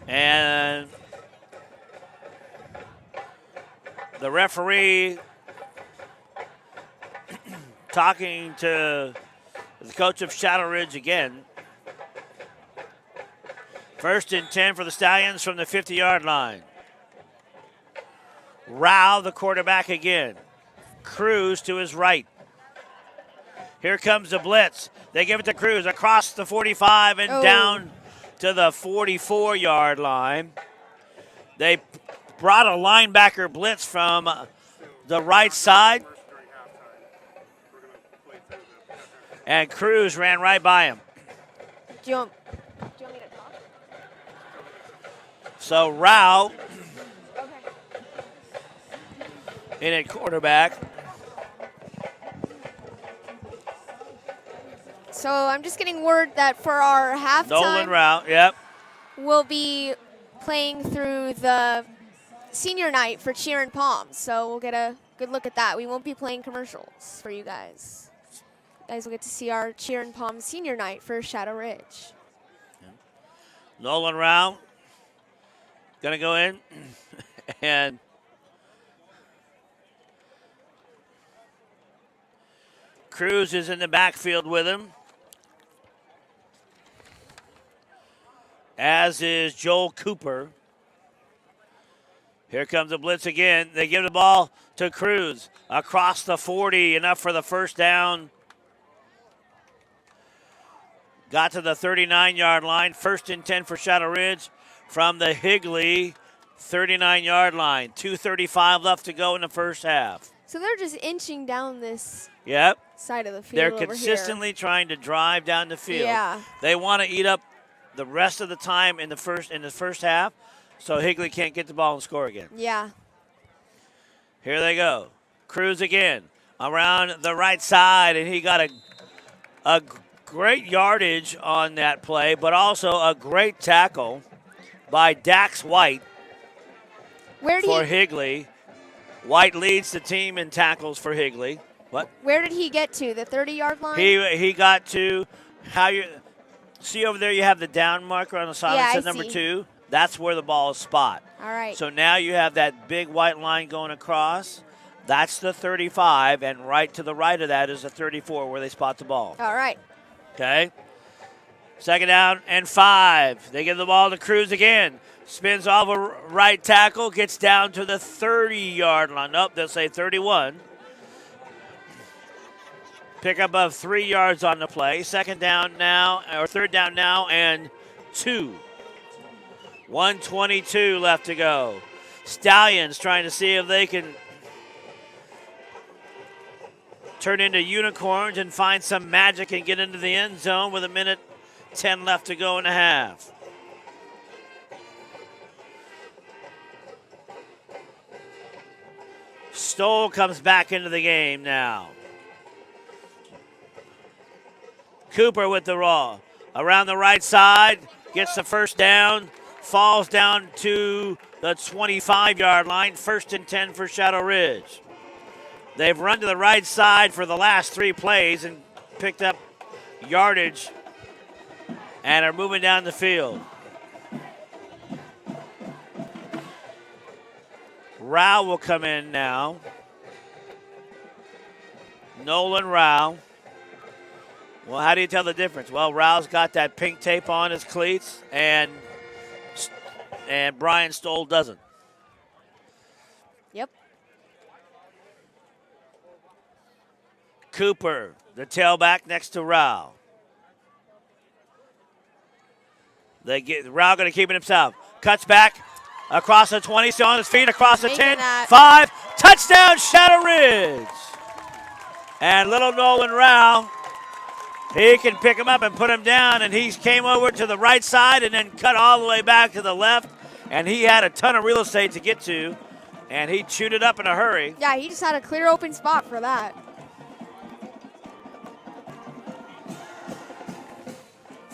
And the referee talking to the coach of Shadow Ridge again. 1st and 10 for the Stallions from the 50-yard line. Rao, the quarterback again. Cruz to his right. Here comes the blitz. They give it to Cruz across the 45 and down to the 44-yard line. They brought a linebacker blitz from the right side. And Cruz ran right by him. Do you want me to talk? So Rao in at quarterback. So I'm just getting word that for our halftime, Nolan Rao, yep. we'll be playing through the senior night for Cheer and Palms. So we'll get a good look at that. We won't be playing commercials for you guys. You guys will get to see our Cheer and Palms senior night for Shadow Ridge. Nolan Rao going to go in and Cruz is in the backfield with him, as is Joel Cooper. Here comes the blitz again. They give the ball to Cruz across the 40, enough for the first down. Got to the 39-yard line. 1st and 10 for Shadow Ridge from the Higley 39-yard line. 2:35 left to go in the first half. So they're just inching down this side of the field. They're over consistently trying to drive down the field. Yeah. They want to eat up the rest of the time in the first half, so Higley can't get the ball and score again. Yeah. Here they go. Cruz again around the right side, and he got a great yardage on that play, but also a great tackle by Dax White for Higley. White leads the team in tackles for Higley. What? Where did he get to? The 30-yard line? He got to see over there you have the down marker on the side that says number 2. That's where the ball is spot. All right. So now you have that big white line going across. That's the 35, and right to the right of that is the 34 where they spot the ball. All right. Okay. 2nd down and 5. They give the ball to Cruz again. Spins off a right tackle, gets down to the 30-yard line. Nope, they'll say 31. Pickup of 3 yards on the play. 3rd down now and 2. 1:22 left to go. Stallions trying to see if they can turn into unicorns and find some magic and get into the end zone with 1:10 left to go in the half. Stoll comes back into the game now. Cooper with the raw. Around the right side, gets the first down, falls down to the 25-yard line. 1st and 10 for Shadow Ridge. They've run to the right side for the last 3 plays and picked up yardage and are moving down the field. Rao will come in now. Nolan Rao. Well, how do you tell the difference? Well, Rao's got that pink tape on his cleats, and Brian Stoll doesn't. Yep. Cooper, the tailback next to Rao. Rao going to keep it himself. Cuts back across the 20, still on his feet, across the 10, 5, touchdown Shadow Ridge. And little Nolan Rao, he can pick him up and put him down, and he came over to the right side and then cut all the way back to the left, and he had a ton of real estate to get to, and he chewed it up in a hurry. Yeah, he just had a clear open spot for that.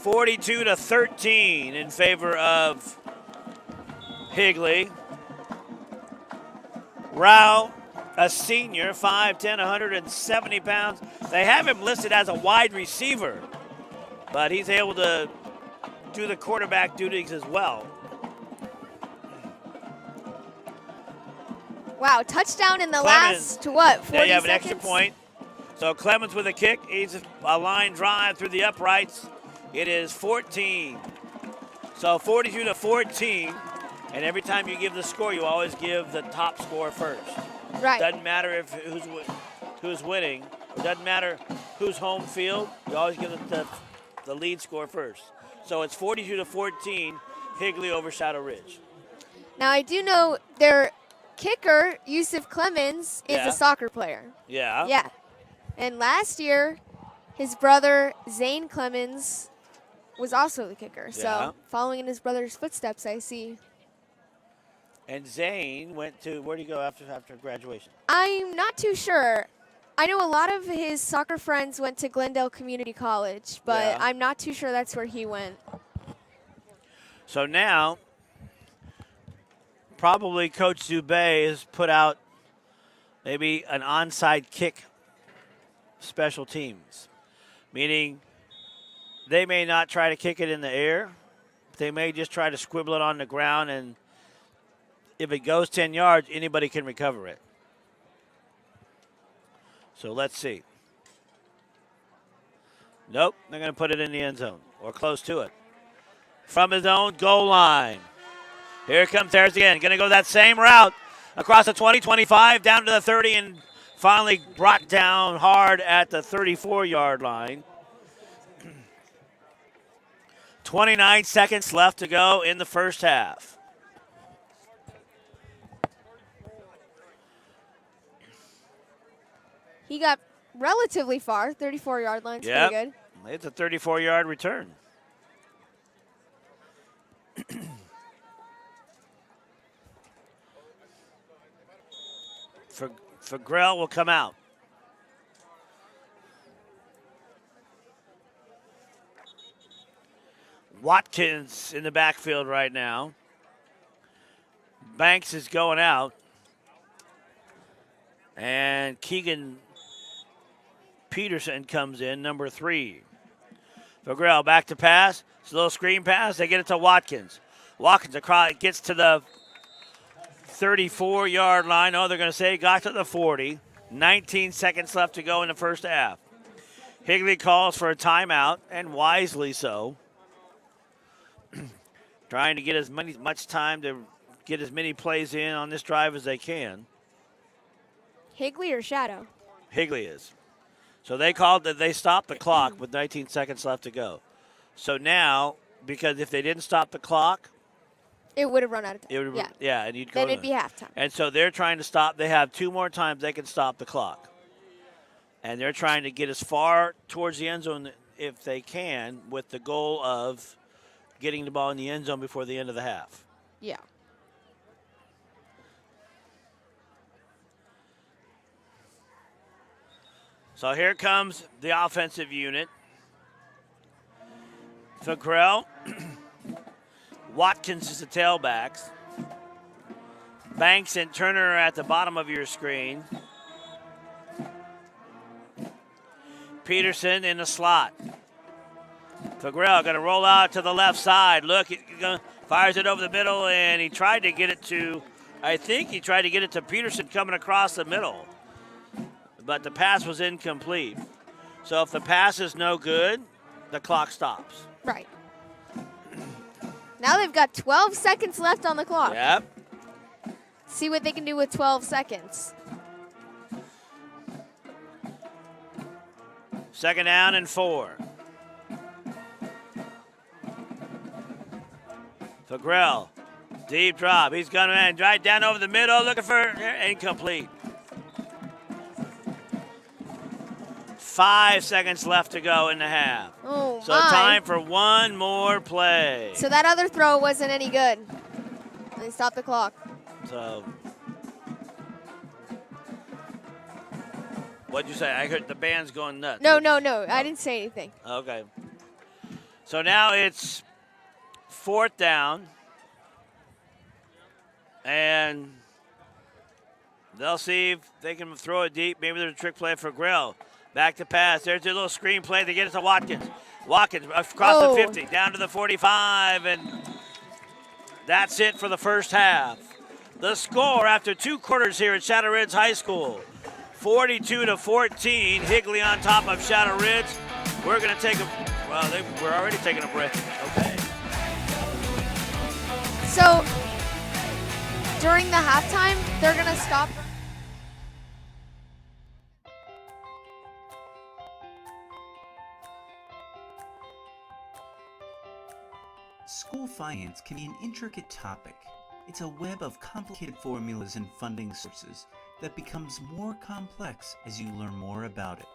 42-13 in favor of Higley. Rao, a senior, 5'10", 170 pounds. They have him listed as a wide receiver, but he's able to do the quarterback duties as well. Wow, touchdown in the Clemens, last, to what, 40 now you have an seconds? extra point. So Clemens with a kick. He's a line drive through the uprights. It is 14. So 42-14. And every time you give the score, you always give the top score first. Right. Doesn't matter if who's winning. It doesn't matter who's home field. You always give the lead score first. So it's 42-14, Higley over Shadow Ridge. Now, I do know their kicker, Yusuf Clemens, is a soccer player. Yeah. Yeah. And last year, his brother, Zane Clemens, was also the kicker. Yeah. So following in his brother's footsteps, I see. And Zane went to, where did he go after graduation? I'm not too sure. I know a lot of his soccer friends went to Glendale Community College, but Yeah. I'm not too sure that's where he went. So now, probably Coach Zubay has put out maybe an onside kick special teams, meaning they may not try to kick it in the air. They may just try to squibble it on the ground, and if it goes 10 yards, anybody can recover it. So let's see. Nope, they're going to put it in the end zone or close to it. From his own goal line. Here comes Harris again. Going to go that same route across the 20, 25, down to the 30, and finally brought down hard at the 34-yard line. 29 seconds left to go in the first half. He got relatively far, 34-yard line's pretty good. It's a 34-yard return. Grell will come out. Watkins in the backfield right now. Banks is going out. And Keegan Peterson comes in, number 3. Grell back to pass. It's a little screen pass. They get it to Watkins. Watkins across, gets to the 34-yard line. Oh, they're going to say got to the 40. 19 seconds left to go in the first half. Higley calls for a timeout, and wisely so. Trying to get as much time to get as many plays in on this drive as they can. Higley or Shadow? Higley is. So they called that they stopped the clock with 19 seconds left to go. So now, because if they didn't stop the clock, it would have run out of time. And you'd go. Then it'd be halftime. And so they're trying to stop. They have 2 more times they can stop the clock. And they're trying to get as far towards the end zone if they can, with the goal of getting the ball in the end zone before the end of the half. Yeah. So here comes the offensive unit. Grell. Watkins is the tailbacks. Banks and Turner are at the bottom of your screen. Peterson in the slot. Grell going to roll out to the left side. Look, fires it over the middle, and he tried to get it to I think he tried to get it to Peterson coming across the middle, but the pass was incomplete. So if the pass is no good, the clock stops. Right. Now they've got 12 seconds left on the clock. Yep. See what they can do with 12 seconds. Second down and 4. Fagrell, deep drop. He's going to right down over the middle, looking for incomplete. 5 seconds left to go in the half. Oh, so my. Time for one more play. So that other throw wasn't any good. They stopped the clock. So, what'd you say? I heard the band's going nuts. No. I didn't say anything. Okay. So now it's 4th down. And they'll see if they can throw it deep. Maybe there's a trick play for Grill. Back to pass. There's a little screen play to get it to Watkins. Watkins across the 50, down to the 45, and that's it for the first half. The score after 2 quarters here at Shadow Ridge High School, 42-14. Higley on top of Shadow Ridge. We're going to take we're already taking a break. Okay. So during the halftime, they're going to stop. School finance can be an intricate topic. It's a web of complicated formulas and funding sources that becomes more complex as you learn more about it.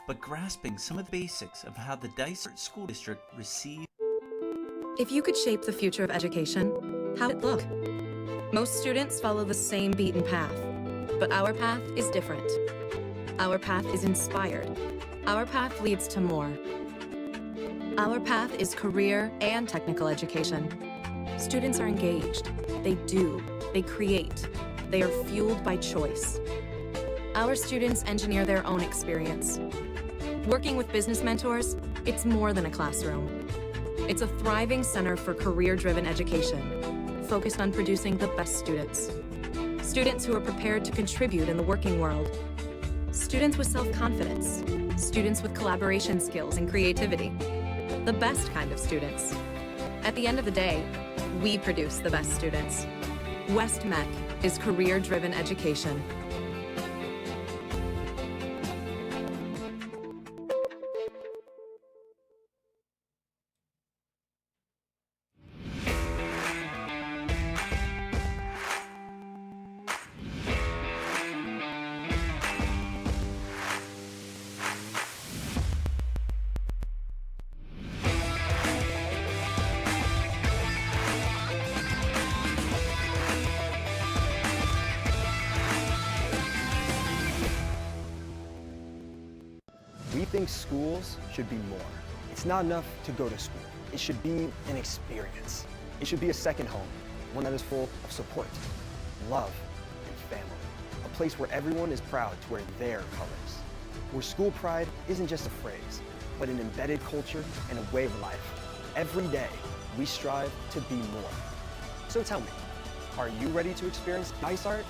But grasping some of the basics of how the Dysart School District receives. If you could shape the future of education, how would it look? Most students follow the same beaten path, but our path is different. Our path is inspired. Our path leads to more. Our path is career and technical education. Students are engaged. They do. They create. They are fueled by choice. Our students engineer their own experience. Working with business mentors, it's more than a classroom. It's a thriving center for career-driven education, focused on producing the best students. Students who are prepared to contribute in the working world. Students with self-confidence. Students with collaboration skills and creativity. The best kind of students. At the end of the day, we produce the best students. West Mech is career-driven education. We think schools should be more. It's not enough to go to school. It should be an experience. It should be a second home, one that is full of support, love, and family. A place where everyone is proud to wear their colors. Where school pride isn't just a phrase, but an embedded culture and a way of life. Every day, we strive to be more. So tell me, are you ready to experience Dysart?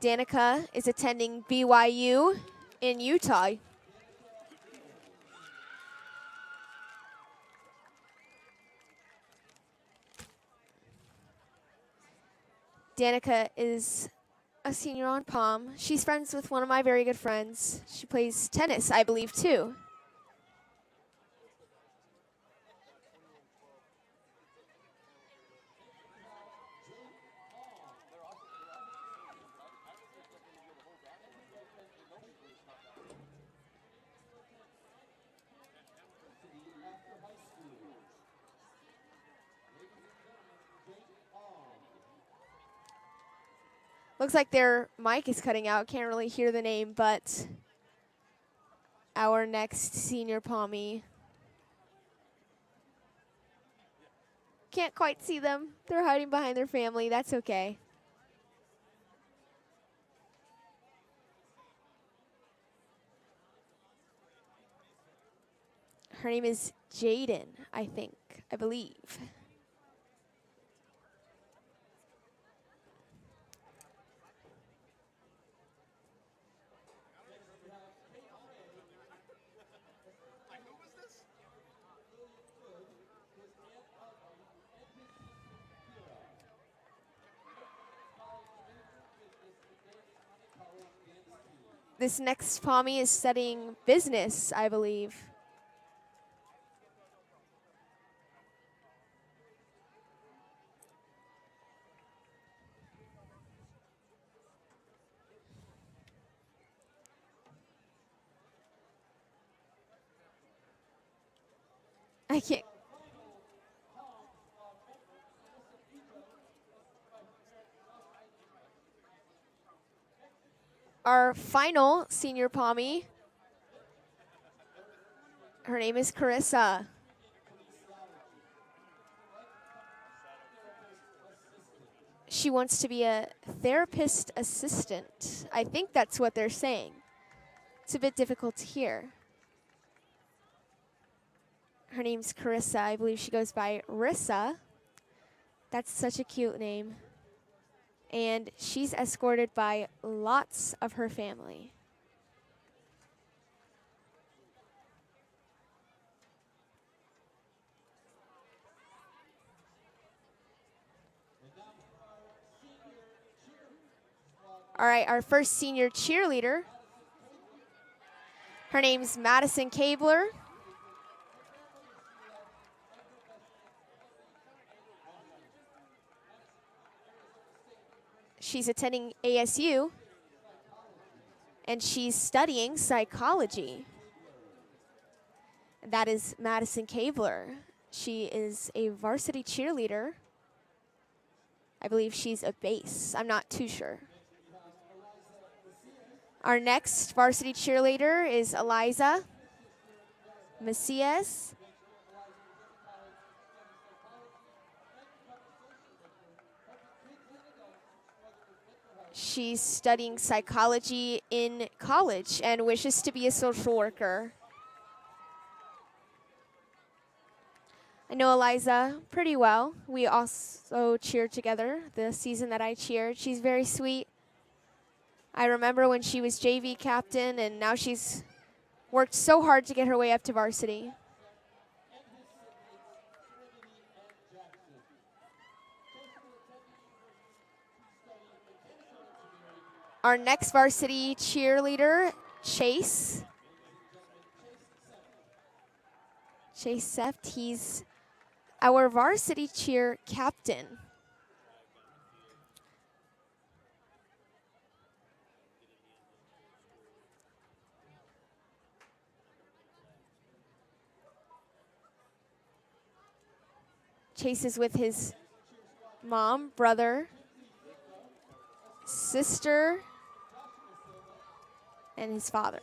Danica is attending BYU in Utah. Danica is a senior on pom. She's friends with one of my very good friends. She plays tennis, I believe, too. Looks like their mic is cutting out. Can't really hear the name, but our next senior Pommy. Can't quite see them. They're hiding behind their family. That's okay. Her name is Jaden, I believe. This next Pommy is studying business, I believe. I can't. Our final senior Pommy, her name is Carissa. She wants to be a therapist assistant. I think that's what they're saying. It's a bit difficult to hear. Her name's Carissa. I believe she goes by Rissa. That's such a cute name. And she's escorted by lots of her family. All right, our first senior cheerleader. Her name's Madison Cabler. She's attending ASU, and she's studying psychology. That is Madison Cabler. She is a varsity cheerleader. I believe she's a base. I'm not too sure. Our next varsity cheerleader is Eliza Macias. She's studying psychology in college and wishes to be a social worker. I know Eliza pretty well. We also cheered together the season that I cheered. She's very sweet. I remember when she was JV captain, and now she's worked so hard to get her way up to varsity. Our next varsity cheerleader, Chase. Chase Seft, he's our varsity cheer captain. Chase is with his mom, brother, sister, and his father.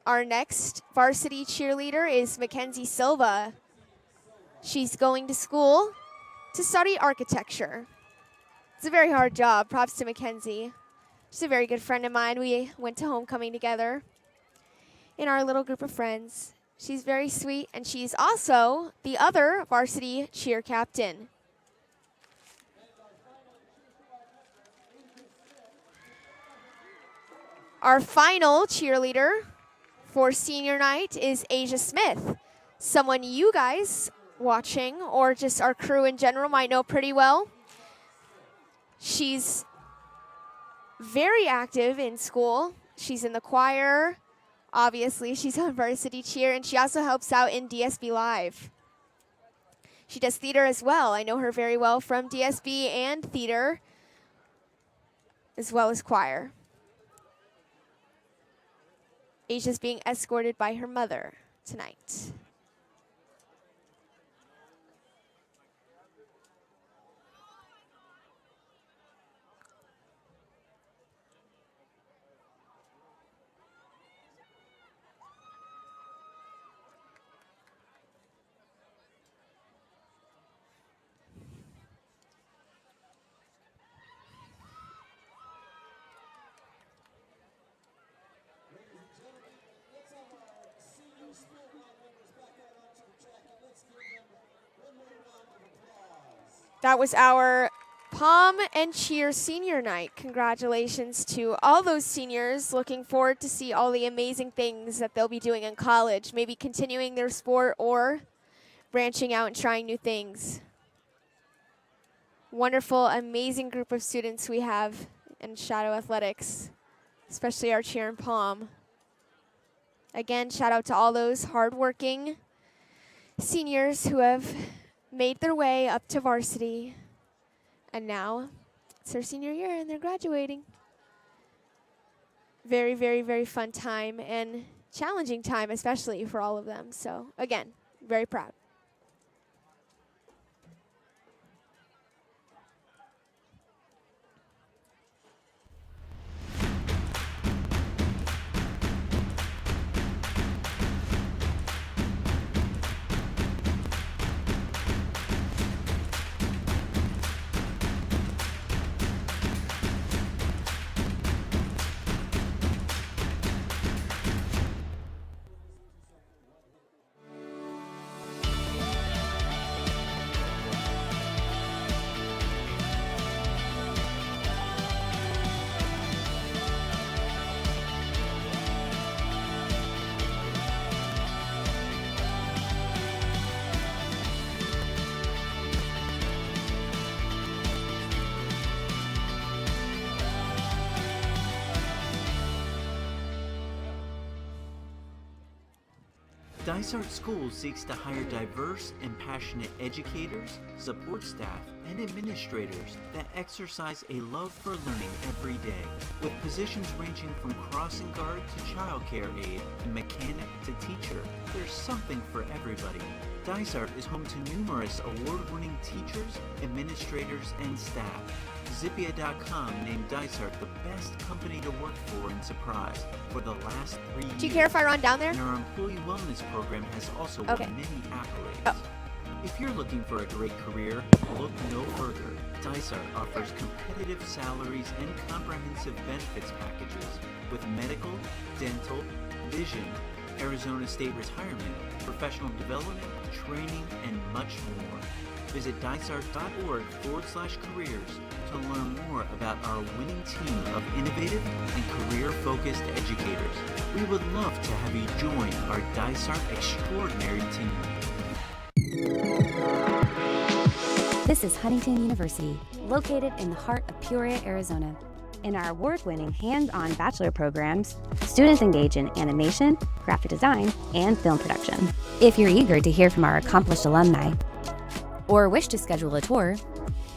Our next varsity cheerleader is Mackenzie Silva. She's going to school to study architecture. It's a very hard job. Props to Mackenzie. She's a very good friend of mine. We went to homecoming together in our little group of friends. She's very sweet, and she's also the other varsity cheer captain. Our final cheerleader for senior night is Asia Smith, someone you guys watching or just our crew in general might know pretty well. She's very active in school. She's in the choir. Obviously, she's on varsity cheer, and she also helps out in DSB Live. She does theater as well. I know her very well from DSB and theater, as well as choir. Asia's being escorted by her mother tonight. That was our Pom and Cheer senior night. Congratulations to all those seniors. Looking forward to see all the amazing things that they'll be doing in college, maybe continuing their sport or branching out and trying new things. Wonderful, amazing group of students we have in Shadow Athletics, especially our cheer and pom. Again, shout out to all those hardworking seniors who have made their way up to varsity, and now it's their senior year and they're graduating. Very, very, very fun time and challenging time, especially for all of them. So again, very proud. Dysart School seeks to hire diverse and passionate educators, support staff, and administrators that exercise a love for learning every day, with positions ranging from crossing guard to childcare aide and mechanic to teacher. There's something for everybody. Dysart is home to numerous award-winning teachers, administrators, and staff. Zippia.com named Dysart the best company to work for in Surprise for the last 3 years. Do you care if I run down there? And our employee wellness program has also won many accolades. Oh. If you're looking for a great career, look no further. Dysart offers competitive salaries and comprehensive benefits packages with medical, dental, vision, Arizona State retirement, professional development, training, and much more. Visit dysart.org/careers to learn more about our winning team of innovative and career-focused educators. We would love to have you join our Dysart Extraordinary Team. This is Huntington University, located in the heart of Peoria, Arizona. In our award-winning hands-on bachelor programs, students engage in animation, graphic design, and film production. If you're eager to hear from our accomplished alumni, or wish to schedule a tour,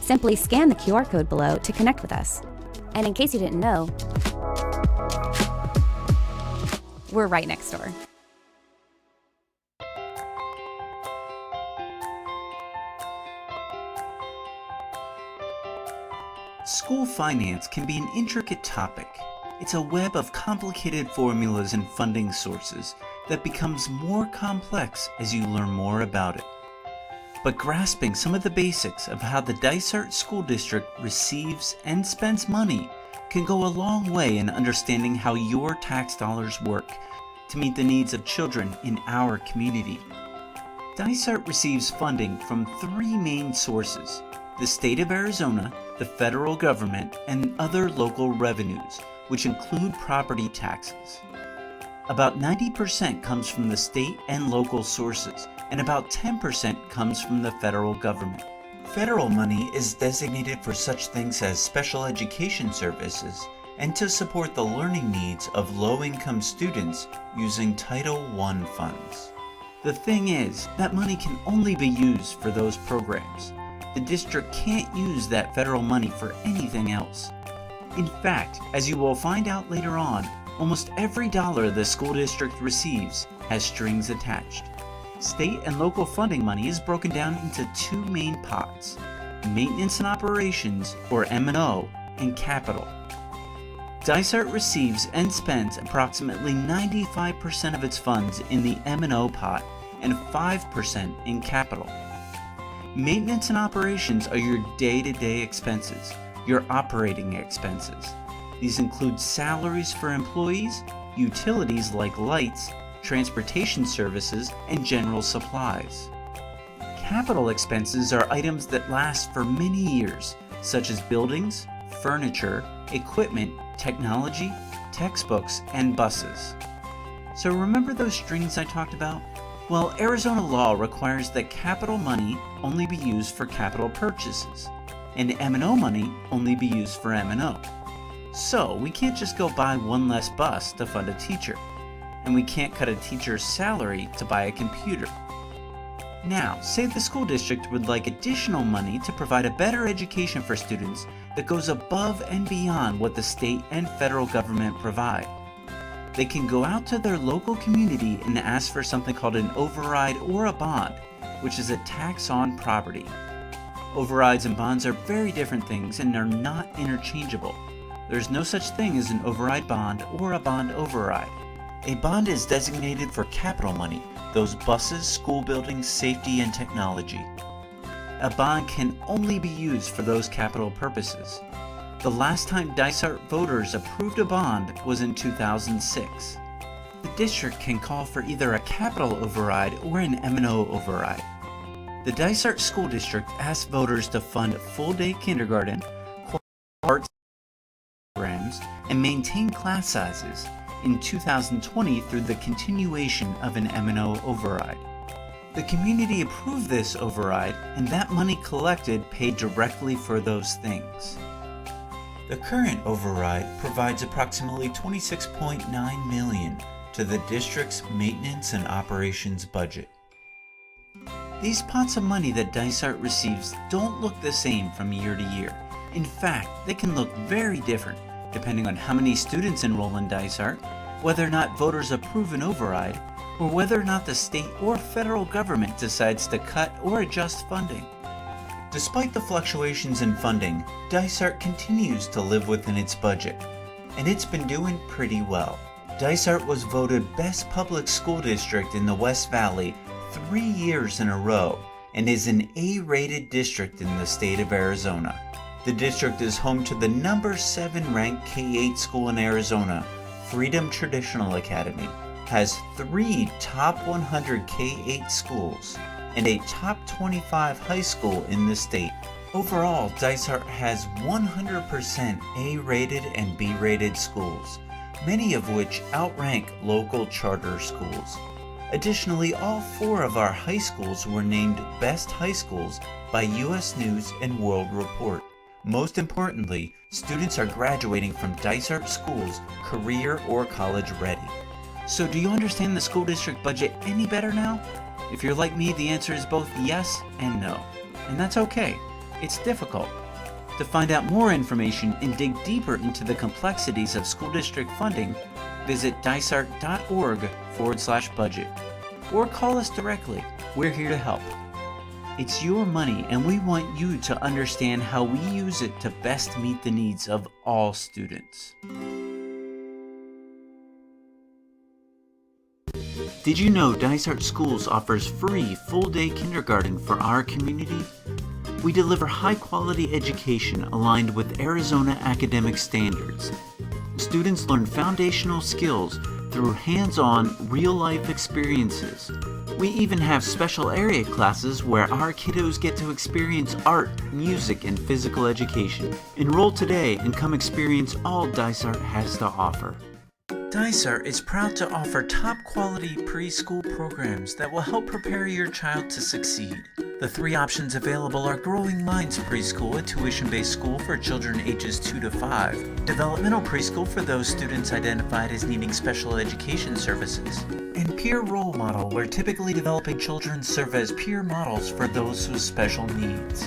simply scan the QR code below to connect with us. And in case you didn't know, we're right next door. School finance can be an intricate topic. It's a web of complicated formulas and funding sources that becomes more complex as you learn more about it. But grasping some of the basics of how the Dysart School District receives and spends money can go a long way in understanding how your tax dollars work to meet the needs of children in our community. Dysart receives funding from three main sources: the state of Arizona, the federal government, and other local revenues, which include property taxes. About 90% comes from the state and local sources, and about 10% comes from the federal government. Federal money is designated for such things as special education services and to support the learning needs of low-income students using Title I funds. The thing is, that money can only be used for those programs. The district can't use that federal money for anything else. In fact, as you will find out later on, almost every dollar the school district receives has strings attached. State and local funding money is broken down into two main pots: maintenance and operations, or M&O, and capital. Dysart receives and spends approximately 95% of its funds in the M&O pot and 5% in capital. Maintenance and operations are your day-to-day expenses, your operating expenses. These include salaries for employees, utilities like lights, transportation services, and general supplies. Capital expenses are items that last for many years, such as buildings, furniture, equipment, technology, textbooks, and buses. So remember those strings I talked about? Well, Arizona law requires that capital money only be used for capital purchases, and M&O money only be used for M&O. So we can't just go buy one less bus to fund a teacher, and we can't cut a teacher's salary to buy a computer. Now, say the school district would like additional money to provide a better education for students that goes above and beyond what the state and federal government provide. They can go out to their local community and ask for something called an override or a bond, which is a tax on property. Overrides and bonds are very different things and are not interchangeable. There's no such thing as an override bond or a bond override. A bond is designated for capital money, those buses, school buildings, safety, and technology. A bond can only be used for those capital purposes. The last time Dysart voters approved a bond was in 2006. The district can call for either a capital override or an M&O override. The Dysart School District asked voters to fund full-day kindergarten, arts programs, and maintain class sizes in 2020 through the continuation of an M&O override. The community approved this override, and that money collected paid directly for those things. The current override provides approximately $26.9 million to the district's maintenance and operations budget. These pots of money that Dysart receives don't look the same from year to year. In fact, they can look very different depending on how many students enroll in Dysart, whether or not voters approve an override, or whether or not the state or federal government decides to cut or adjust funding. Despite the fluctuations in funding, Dysart continues to live within its budget, and it's been doing pretty well. Dysart was voted Best Public School District in the West Valley 3 years in a row and is an A-rated district in the state of Arizona. The district is home to the number 7 ranked K-8 school in Arizona, Freedom Traditional Academy. has 3 top 100 K-8 schools and a top 25 high school in the state. Overall, Dysart has 100% A-rated and B-rated schools, many of which outrank local charter schools. Additionally, all 4 of our high schools were named Best High Schools by U.S. News and World Report. Most importantly, students are graduating from Dysart schools career or college ready. So do you understand the school district budget any better now? If you're like me, the answer is both yes and no. And that's okay. It's difficult. To find out more information and dig deeper into the complexities of school district funding, visit dysart.org/budget or call us directly. We're here to help. It's your money and we want you to understand how we use it to best meet the needs of all students. Did you know Dysart Schools offers free full-day kindergarten for our community? We deliver high-quality education aligned with Arizona academic standards. Students learn foundational skills through hands-on, real-life experiences. We even have special area classes where our kiddos get to experience art, music, and physical education. Enroll today and come experience all Dysart has to offer. Dysart is proud to offer top-quality preschool programs that will help prepare your child to succeed. The 3 options available are Growing Minds Preschool, a tuition-based school for children ages 2 to 5, Developmental Preschool for those students identified as needing special education services, and Peer Role Model, where typically developing children serve as peer models for those with special needs.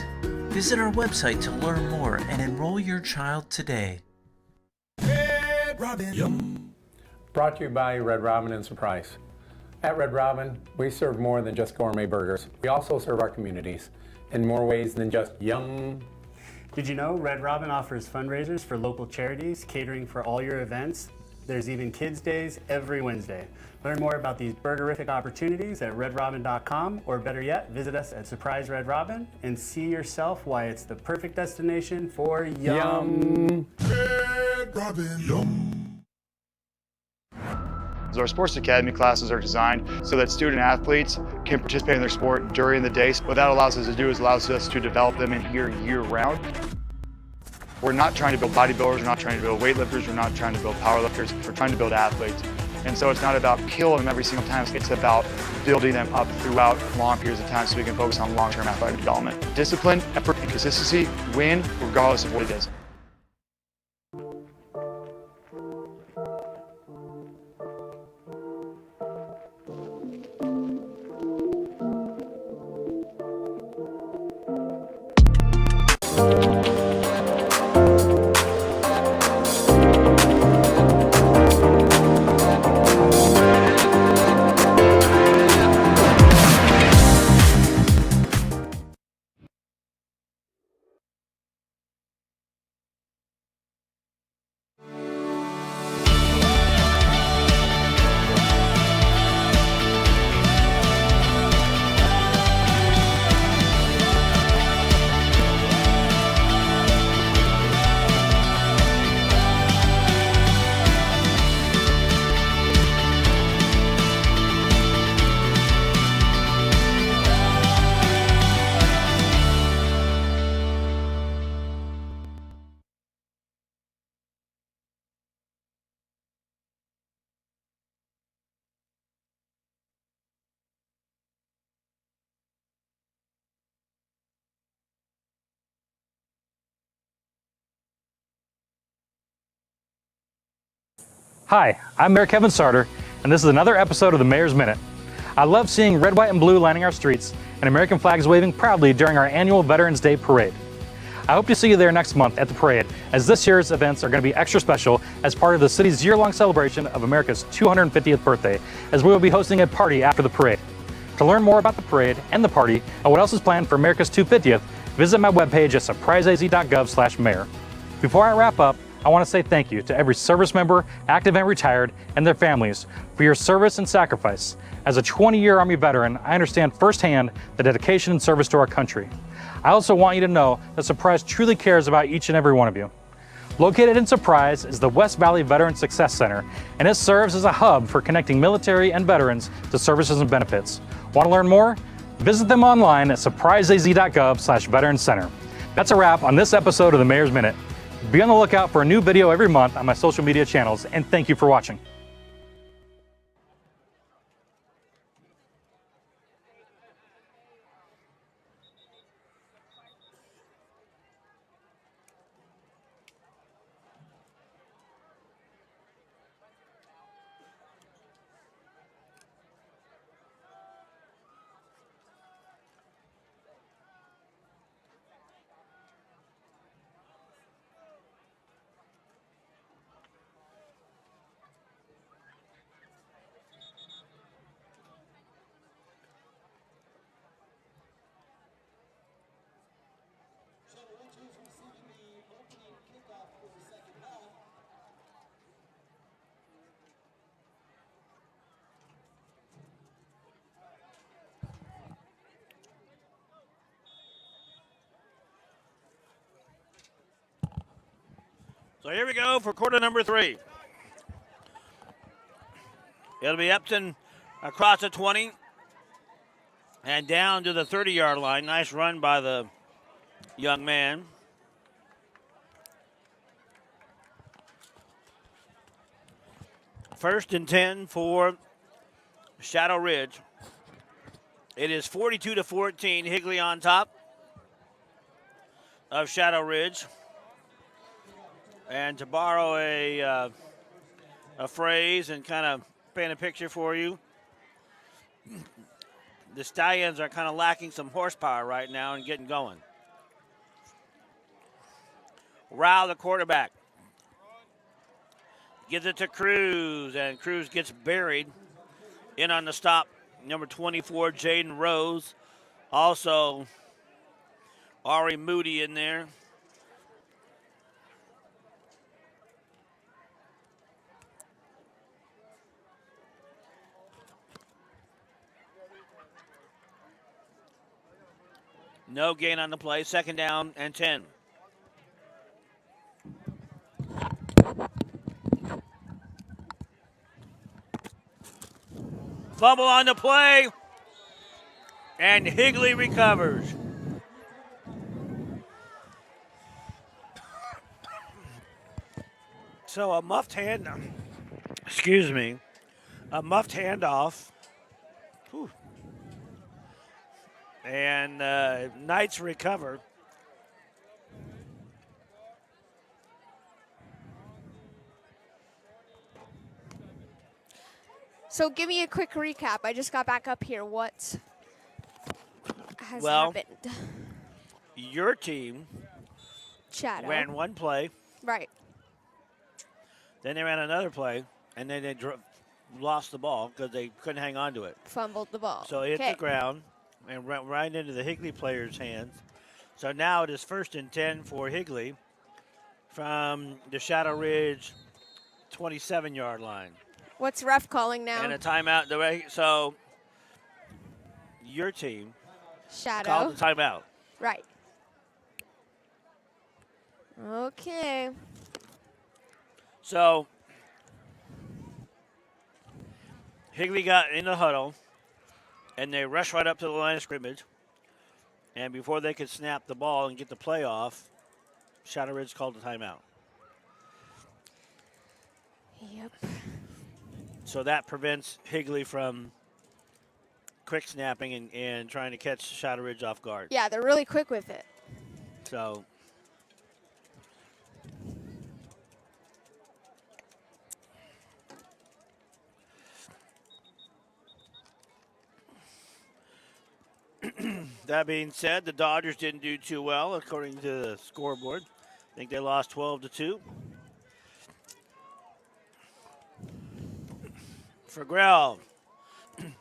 Visit our website to learn more and enroll your child today. Red Robin. Yum. Brought to you by Red Robin and Surprise. At Red Robin, we serve more than just gourmet burgers. We also serve our communities in more ways than just yum. Did you know Red Robin offers fundraisers for local charities, catering for all your events? There's even Kids Days every Wednesday. Learn more about these burgerific opportunities at redrobin.com, or better yet, visit us at Surprise Red Robin and see yourself why it's the perfect destination for yum. Red Robin. Yum. Our sports academy classes are designed so that student athletes can participate in their sport during the day. What that allows us to do is allows us to develop them in here year-round. We're not trying to build bodybuilders, we're not trying to build weightlifters, we're not trying to build powerlifters, we're trying to build athletes. And so it's not about killing them every single time, it's about building them up throughout long periods of time so we can focus on long-term athletic development. Discipline, effort, and consistency win regardless of what it is. Hi, I'm Mayor Kevin Sarter, and this is another episode of the Mayor's Minute. I love seeing red, white, and blue lining our streets and American flags waving proudly during our annual Veterans Day Parade. I hope to see you there next month at the parade, as this year's events are going to be extra special as part of the city's year-long celebration of America's 250th birthday, as we will be hosting a party after the parade. To learn more about the parade and the party and what else is planned for America's 250th, visit my webpage at surpriseaz.gov/mayor. Before I wrap up, I want to say thank you to every service member, active and retired, and their families for your service and sacrifice. As a 20-year Army veteran, I understand firsthand the dedication and service to our country. I also want you to know that Surprise truly cares about each and every one of you. Located in Surprise is the West Valley Veteran Success Center, and it serves as a hub for connecting military and veterans to services and benefits. Want to learn more? Visit them online at surpriseaz.gov/veterancenter. That's a wrap on this episode of the Mayor's Minute. Be on the lookout for a new video every month on my social media channels, and thank you for watching. So here we go for quarter number 3. It'll be Epton across the 20 and down to the 30-yard line. Nice run by the young man. First and 10 for Shadow Ridge. It is 42-14. Higley on top of Shadow Ridge. And to borrow a phrase and kind of paint a picture for you, the Stallions are kind of lacking some horsepower right now and getting going. Rao, the quarterback, gives it to Cruz, and Cruz gets buried in on the stop. Number 24, Jaden Rose. Also, Ari Moody in there. No gain on the play. Second down and 10. Fumble on the play. And Higley recovers. So a muffed handoff. A muffed handoff. Whew. And Knights recover. So give me a quick recap. I just got back up here. What has happened? Your team Shadow ran one play. Right. Then they ran another play, and then they lost the ball because they couldn't hang on to it. Fumbled the ball. So it hit the ground and went right into the Higley player's hands. So now it is first and 10 for Higley from the Shadow Ridge 27-yard line. What's ref calling now? And a timeout. So your team Shadow called the timeout. Right. Okay. So Higley got in the huddle, and they rushed right up to the line of scrimmage. And before they could snap the ball and get the play off, Shadow Ridge called the timeout. Yep. So that prevents Higley from quick snapping and trying to catch Shadow Ridge off guard. Yeah, they're really quick with it. So that being said, the Dodgers didn't do too well according to the scoreboard. I think they lost 12-2. For Grell,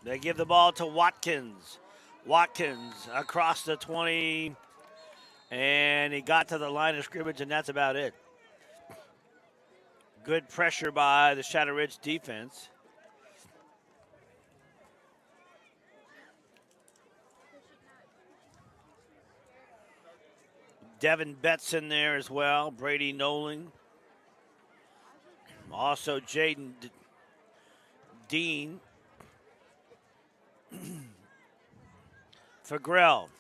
they give the ball to Watkins. Watkins across the 20, and he got to the line of scrimmage, and that's about it. Good pressure by the Shadow Ridge defense. Devin Betts in there as well. Brady Nolan. Also, Jaden Dean for Grell.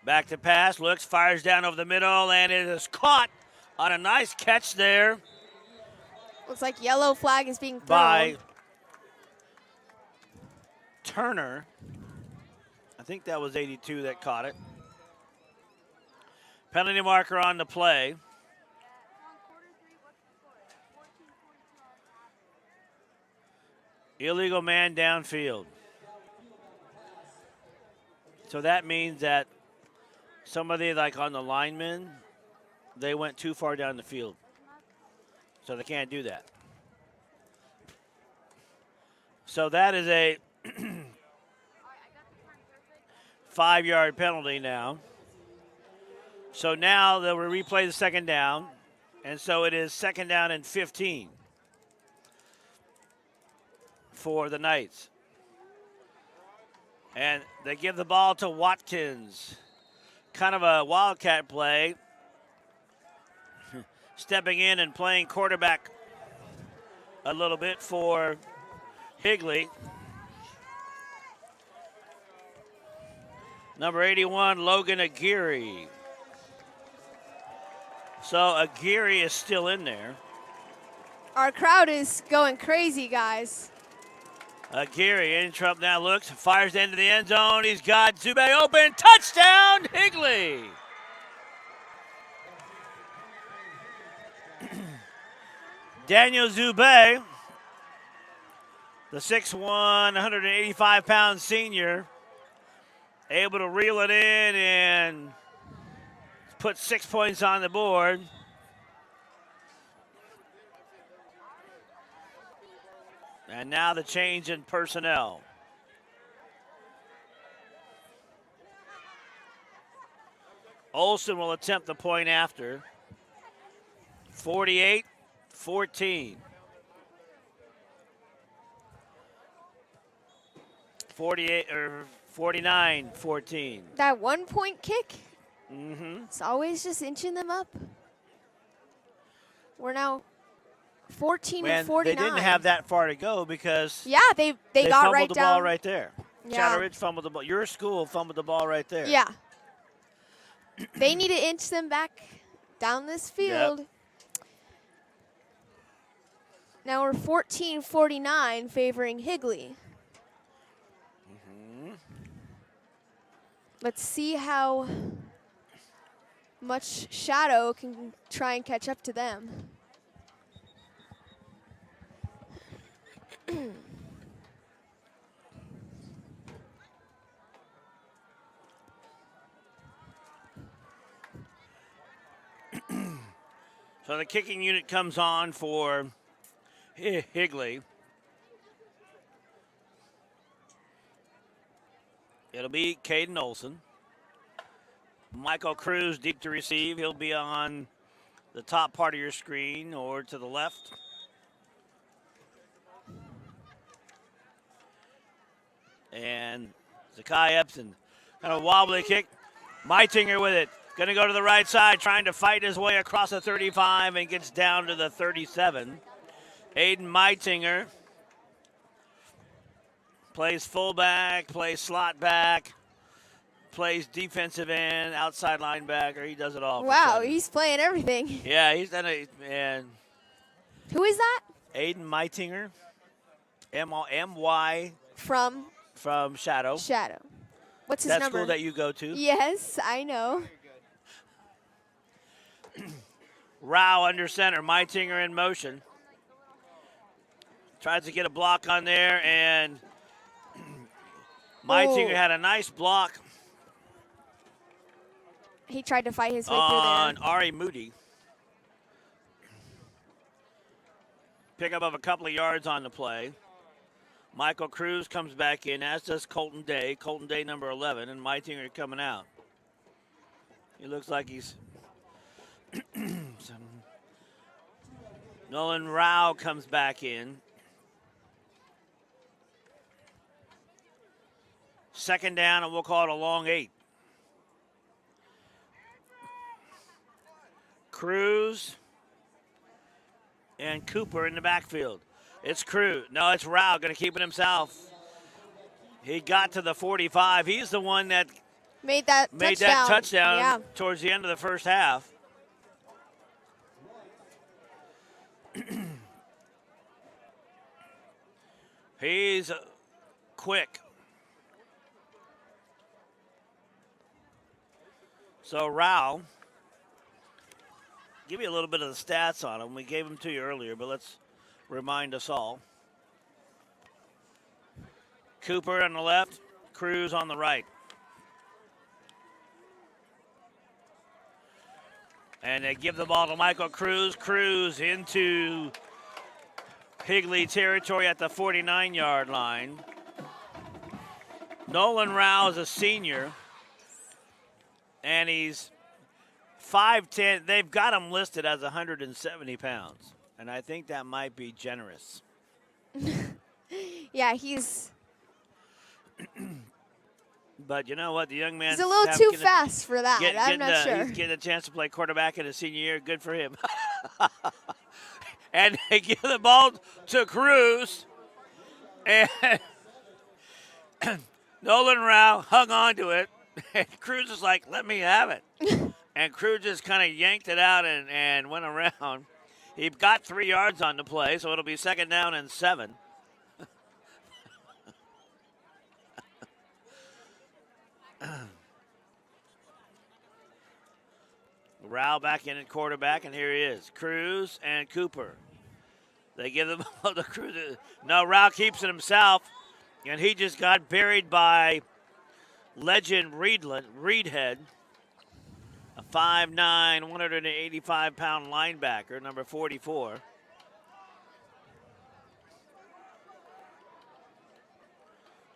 Back to pass, looks, fires down over the middle, and it is caught on a nice catch there Looks like yellow flag is being thrown. by Turner. I think that was 82 that caught it. Penalty marker on the play. Illegal man downfield. So that means that somebody like on the linemen, they went too far down the field. So they can't do that. So that is a 5-yard penalty now. So now they'll replay the second down. And so it is second down and 15 for the Knights. And they give the ball to Watkins. Kind of a wildcat play. Stepping in and playing quarterback a little bit for Higley. Number 81, Logan Aguirre. So Aguirre is still in there. Our crowd is going crazy, guys. Aguirre in trouble now, looks, fires into the end zone. He's got Zube open. Touchdown, Higley. Daniel Zube, the 6'1", 185-pound senior, able to reel it in and put 6 points on the board. And now the change in personnel. Olsen will attempt the point after. 48-14. 49-14. That 1-point kick, Mm-hmm. it's always just inching them up. We're now 14-49. They didn't have that far to go because Yeah, they got fumbled right the down. ball right there. Yeah. Chatteridge fumbled the ball. Your school fumbled the ball right there. Yeah. They need to inch them back down this field. Yep. Now we're 14-49 favoring Higley. Mm-hmm. Let's see how much Shadow can try and catch up to them. So the kicking unit comes on for Higley. It'll be Caden Olsen. Michael Cruz deep to receive. He'll be on the top part of your screen or to the left. And Zakai Epson, kind of wobbly kick. Meitinger with it. Going to go to the right side, trying to fight his way across the 35 and gets down to the 37. Aiden Meitinger plays fullback, plays slot back, plays defensive end, outside linebacker. He does it all. Wow, he's playing everything. Yeah, he's done it. And Who is that? Aiden Meitinger, M-Y From Shadow. Shadow. What's his That number? school that you go to. Yes, I know. Rao under center. Meitinger in motion. Tries to get a block on there, and Meitinger had a nice block He tried to fight his way on through there. Ari Moody. Pickup of a couple of yards on the play. Michael Cruz comes back in, as does Colton Day. Colton Day, number 11, and Meitinger coming out. He looks like he's... Nolan Rao comes back in. Second down, and we'll call it a long 8. Cruz and Cooper in the backfield. It's Cruz. No, it's Rao going to keep it himself. He got to the 45. He's the one that Made that touchdown. Yeah. towards the end of the first half. He's quick. So Rao, give you a little bit of the stats on him. We gave them to you earlier, but let's remind us all. Cooper on the left, Cruz on the right. And they give the ball to Michael Cruz. Cruz into Higley territory at the 49-yard line. Nolan Rao is a senior, and he's 5'10". They've got him listed as 170 pounds, and I think that might be generous. Yeah, he's... But you know what? The young man... He's a little too fast for that. I'm not sure. He's getting a chance to play quarterback in his senior year. Good for him. And they give the ball to Cruz. And Nolan Rao hung on to it. And Cruz is like, let me have it. And Cruz just kind of yanked it out and went around. He got 3 yards on the play, so it'll be 2nd down and 7. Rao back in at quarterback, and here he is. Cruz and Cooper. They give the ball to Cruz. No, Rao keeps it himself, and he just got buried by legend Reedhead, a 5'9", 185-pound linebacker, number 44.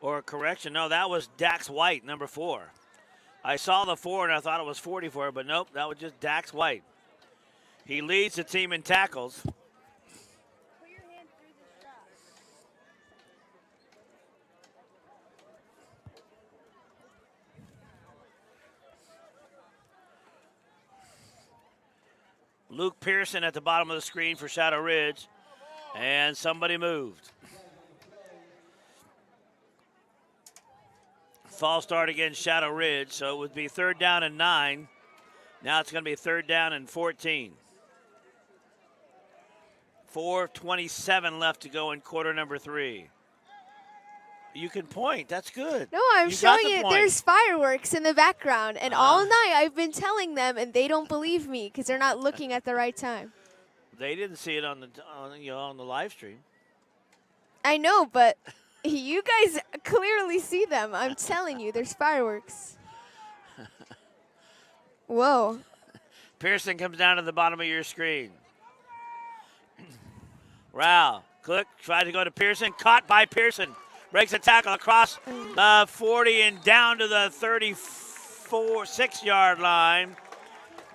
Or correction, no, that was Dax White, number 4. I saw the 4 and I thought it was 44, but nope, that was just Dax White. He leads the team in tackles. Luke Pearson at the bottom of the screen for Shadow Ridge, and somebody moved. False start against Shadow Ridge, so it would be 3rd down and 9. Now it's going to be 3rd down and 14. 4:27 left to go in quarter number 3. You can point. That's good. No, I'm showing you. There's fireworks in the background, and all night I've been telling them, and they don't believe me because they're not looking at the right time. They didn't see it on the live stream. I know, but you guys clearly see them. I'm telling you, there's fireworks. Whoa. Pearson comes down to the bottom of your screen. Rao, click, tried to go to Pearson, caught by Pearson. Breaks a tackle across the 40 and down to the 36-yard line.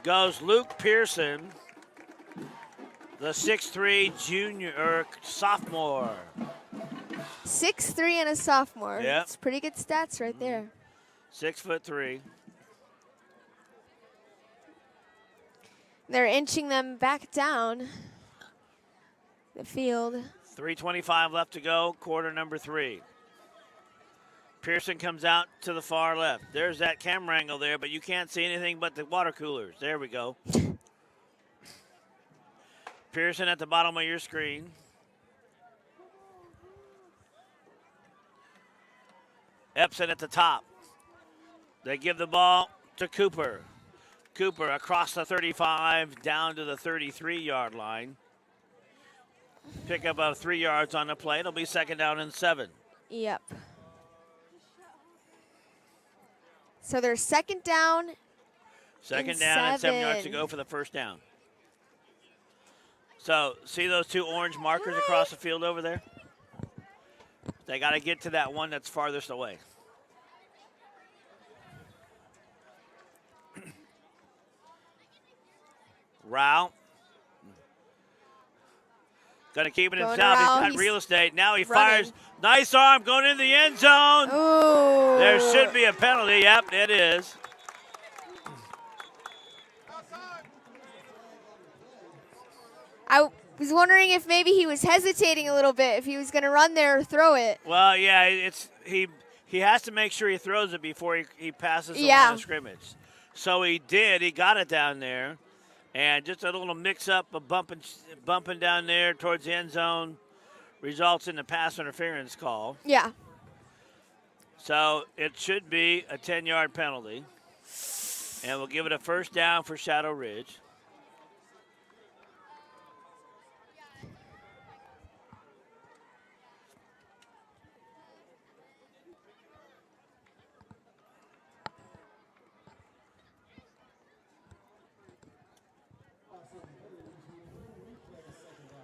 Goes Luke Pearson, the 6'3" junior or sophomore. 6'3" and a sophomore. Yep. That's pretty good stats right there. 6'3". They're inching them back down the field. 3:25 left to go, quarter number 3. Pearson comes out to the far left. There's that camera angle there, but you can't see anything but the water coolers. There we go. Pearson at the bottom of your screen. Epson at the top. They give the ball to Cooper. Cooper across the 35 down to the 33-yard line. Pick up of 3 yards on the play. It'll be 2nd down and 7. Yep. So they're 2nd down. 2nd down and 7 yards to go for the 1st down. So see those 2 orange markers across the field over there? They got to get to that one that's farthest away. Rao. Going to keep it himself. He's got real estate. Now he fires. Nice arm going into the end zone. Ooh. There should be a penalty. Yep, it is. Was wondering if maybe he was hesitating a little bit, if he was going to run there or throw it. Well, yeah, he has to make sure he throws it before he passes the line of scrimmage. So he did. He got it down there. And just a little mix-up of bumping down there towards the end zone results in the pass interference call. Yeah. So it should be a 10-yard penalty. And we'll give it a first down for Shadow Ridge.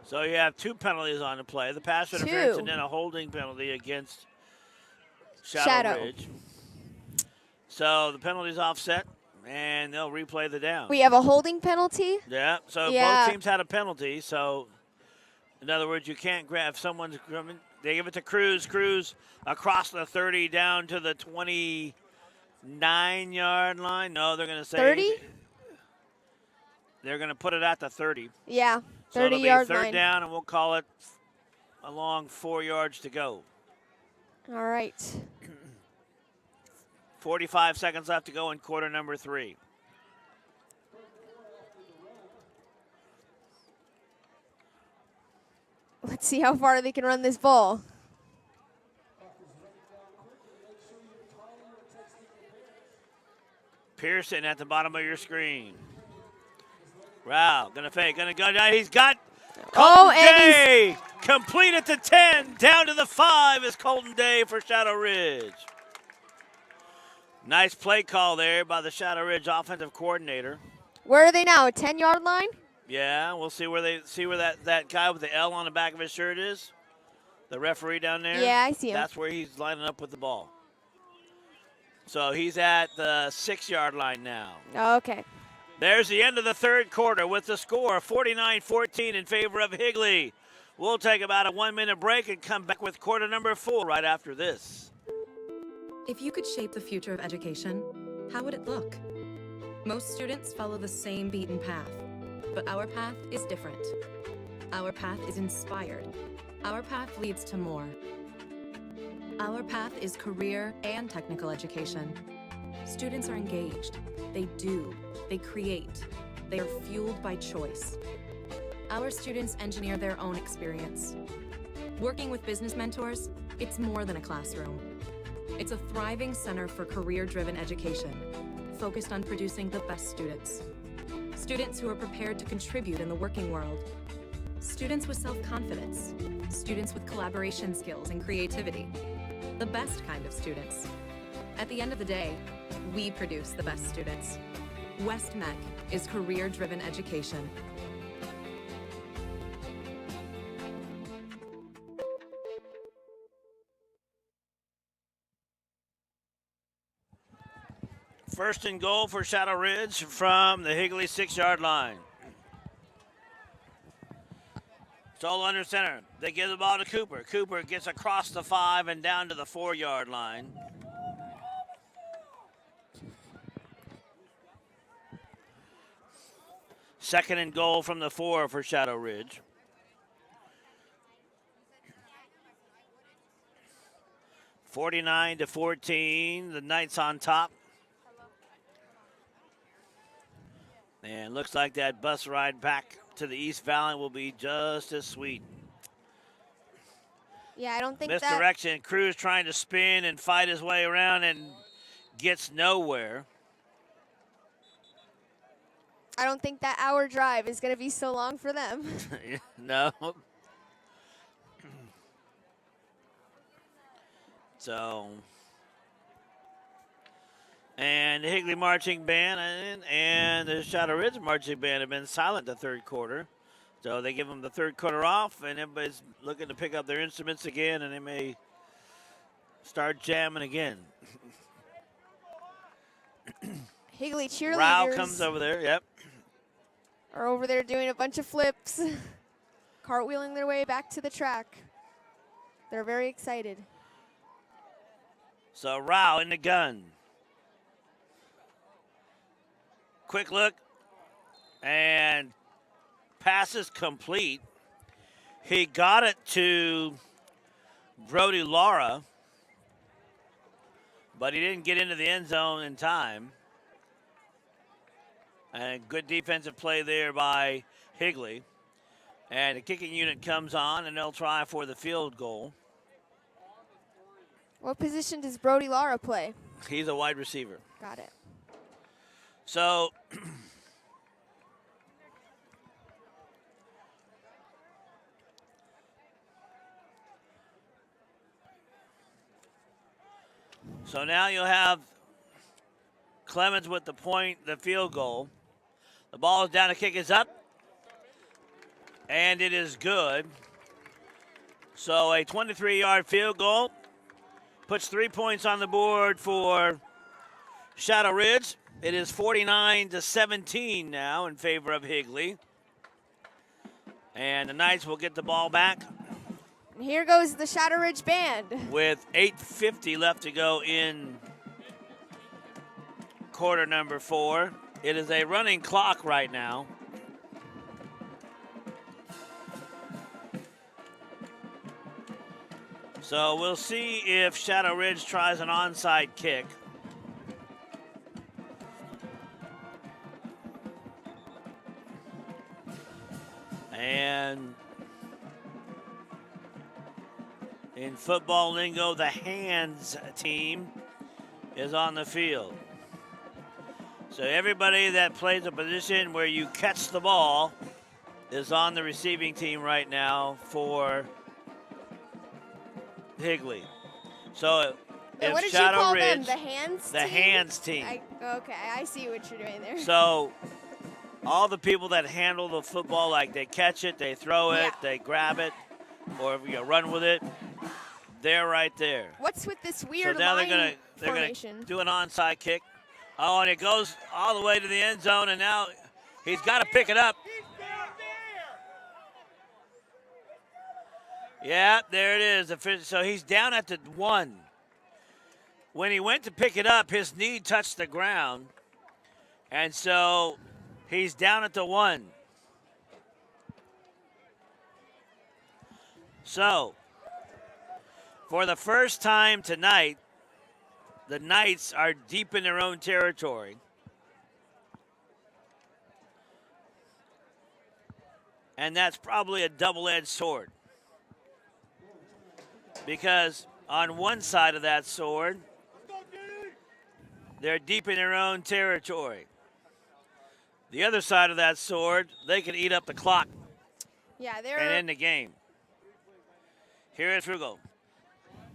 So you have 2 penalties on the play. The pass interference and then a holding penalty against Shadow Ridge. So the penalty's offset, and they'll replay the down. We have a holding penalty? Yeah, so both teams had a penalty. So, in other words, you can't grab someone's – they give it to Cruz. Cruz across the 30 down to the 29-yard line. No, they're going to say – 30? They're going to put it at the 30. Yeah, 30-yard line. So it'll be third down, and we'll call it along 4 yards to go. All right. 45 seconds left to go in quarter number 3. Let's see how far they can run this ball. Pearson at the bottom of your screen. Wow, gonna fake, gonna go down. He's got Colton Day complete at the 10, down to the 5 is Colton Day for Shadow Ridge. Nice play call there by the Shadow Ridge offensive coordinator. Where are they now? A 10-yard line? Yeah, we'll see where that guy with the L on the back of his shirt is. The referee down there. Yeah, I see him. That's where he's lining up with the ball. So he's at the 6-yard line now. Okay. There's the end of the third quarter with the score 49-14 in favor of Higley. We'll take about a 1-minute break and come back with quarter number 4 right after this. If you could shape the future of education, how would it look? Most students follow the same beaten path, but our path is different. Our path is inspired. Our path leads to more. Our path is career and technical education. Students are engaged. They do. They create. They are fueled by choice. Our students engineer their own experience. Working with business mentors, it's more than a classroom. It's a thriving center for career-driven education, focused on producing the best students. Students who are prepared to contribute in the working world. Students with self-confidence. Students with collaboration skills and creativity. The best kind of students. At the end of the day, we produce the best students. West Mech is career-driven education. First and goal for Shadow Ridge from the Higley 6-yard line. It's all under center. They give the ball to Cooper. Cooper gets across the 5 and down to the 4-yard line. Second and goal from the 4 for Shadow Ridge. (49-14). The Knights on top. And looks like that bus ride back to the East Valley will be just as sweet. Yeah, I don't think Misdirection. Cruz trying to spin and fight his way around and gets nowhere. I don't think that hour drive is going to be so long for them. No. So, and the Higley Marching Band and the Shadow Ridge Marching Band have been silent the third quarter. So they give them the third quarter off, and everybody's looking to pick up their instruments again, and they may start jamming again. Higley cheerleaders. Rao comes over there, yep. Are over there doing a bunch of flips, cartwheeling their way back to the track. They're very excited. So Rao in the gun. Quick look, and pass is complete. He got it to Brody Lara, but he didn't get into the end zone in time. And good defensive play there by Higley. And the kicking unit comes on, and they'll try for the field goal. What position does Brody Lara play? He's a wide receiver. Got it. So now you'll have Clemens with the point, the field goal. The ball is down, the kick is up, and it is good. So a 23-yard field goal puts 3 points on the board for Shadow Ridge. It is 49-17 now in favor of Higley. And the Knights will get the ball back. And here goes the Shadow Ridge Band. With 8:50 left to go in quarter number 4. It is a running clock right now. So we'll see if Shadow Ridge tries an onside kick. And in football lingo, the hands team is on the field. So everybody that plays a position where you catch the ball is on the receiving team right now for Higley. So if What did Shadow you call Ridge, them? The hands the team? hands team. Okay, I see what you're doing there. So all the people that handle the football, like they catch it, they throw it, they grab it, or if you run with it, they're right there. What's with this weird so now line they're gonna formation? do an onside kick. Oh, and it goes all the way to the end zone, and now he's got to pick it up. Yeah, there it is. So he's down at the 1. When he went to pick it up, his knee touched the ground, and so he's down at the 1. So, for the first time tonight, the Knights are deep in their own territory. And that's probably a double-edged sword. Because on one side of that sword, they're deep in their own territory. The other side of that sword, they can eat up the clock Yeah, they're and end the game. Here is Frugal.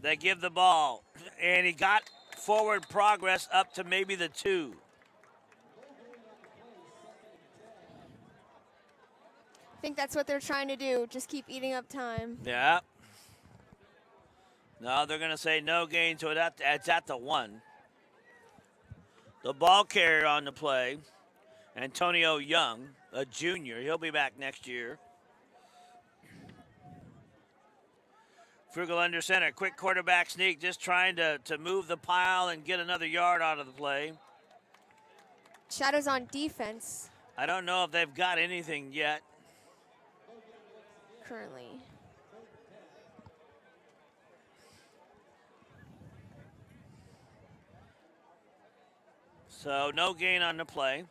They give the ball, and he got forward progress up to maybe the 2. I think that's what they're trying to do, just keep eating up time. Yeah. No, they're going to say no gain, so it's at the 1. The ball carrier on the play, Antonio Young, a junior. He'll be back next year. Frugal under center. Quick quarterback sneak, just trying to move the pile and get another yard out of the play. Shadows on defense I don't know if they've got anything yet. currently. So no gain on the play.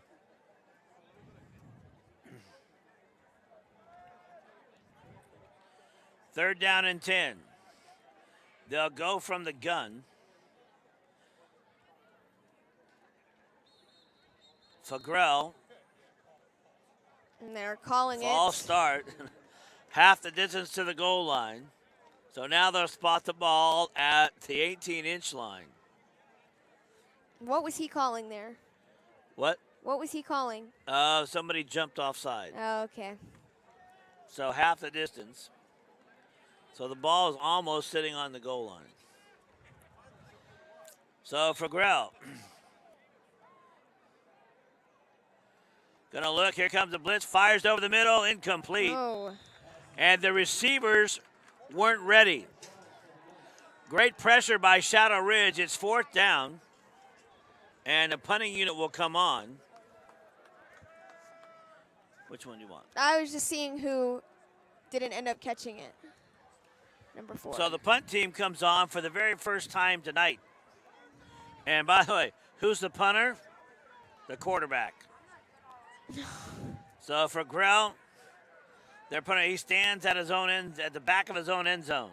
Third down and 10. They'll go from the gun. Fagrell, And they're calling false it. start, half the distance to the goal line. So now they'll spot the ball at the 18-inch line. What was he calling there? What? What was he calling? Somebody jumped offside. Oh, okay. So half the distance. So the ball is almost sitting on the goal line. So Fagrell. Gonna look, here comes the blitz, fires over the middle, incomplete. Oh. And the receivers weren't ready. Great pressure by Shadow Ridge. It's 4th down. And the punting unit will come on. Which one do you want? I was just seeing who didn't end up catching it. Number 4. So the punt team comes on for the very first time tonight. And by the way, who's the punter? The quarterback. So for Grell, their punter, he stands at his own end, at the back of his own end zone.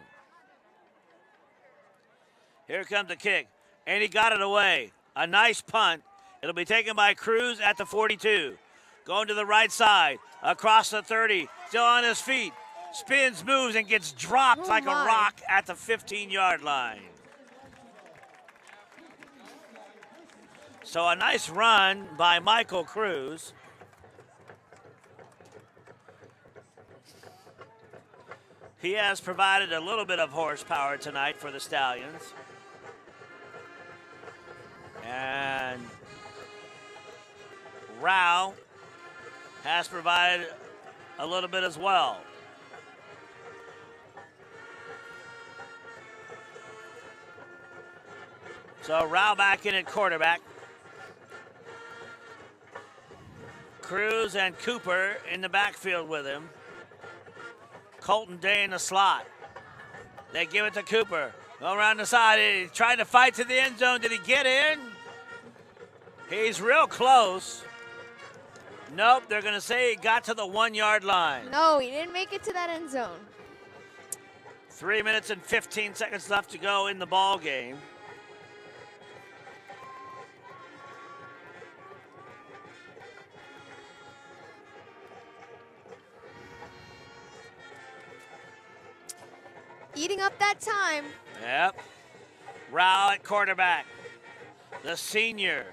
Here comes the kick, and he got it away. A nice punt. It'll be taken by Cruz at the 42. Going to the right side, across the 30, still on his feet. Spins, moves, and gets dropped like a rock at the 15-yard line. So a nice run by Michael Cruz. He has provided a little bit of horsepower tonight for the Stallions. And Rao has provided a little bit as well. So Rao back in at quarterback. Cruz and Cooper in the backfield with him. Colton Day in the slot. They give it to Cooper. Go around the side. He's trying to fight to the end zone. Did he get in? He's real close. Nope, they're going to say he got to the 1-yard line. No, he didn't make it to that end zone. 3 minutes and 15 seconds left to go in the ball game. Eating up that time. Yep. Rao at quarterback. The senior.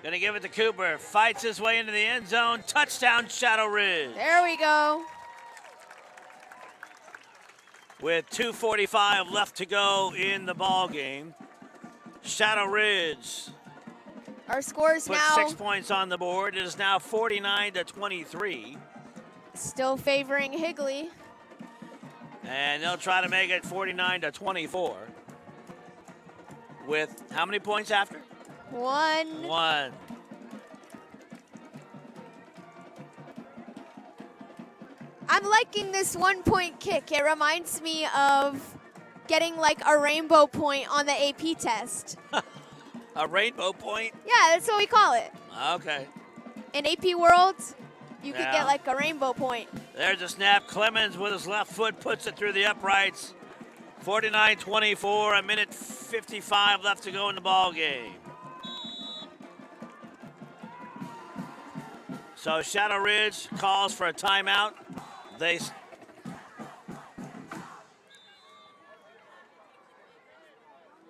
Gonna give it to Cooper. Fights his way into the end zone. Touchdown, Shadow Ridge. There we go. With 2:45 left to go in the ball game. Shadow Ridge. Our score is Put now 6 points on the board. It is now 49-23. still favoring Higley. And they'll try to make it 49-24. With how many points after? 1. 1. I'm liking this 1-point kick. It reminds me of getting like a rainbow point on the AP test. A rainbow point? Yeah, that's what we call it. Okay. In AP World, you could Yeah. get like a rainbow point. There's a snap. Clemens with his left foot puts it through the uprights. 49-24, a minute 55 left to go in the ball game. So Shadow Ridge calls for a timeout.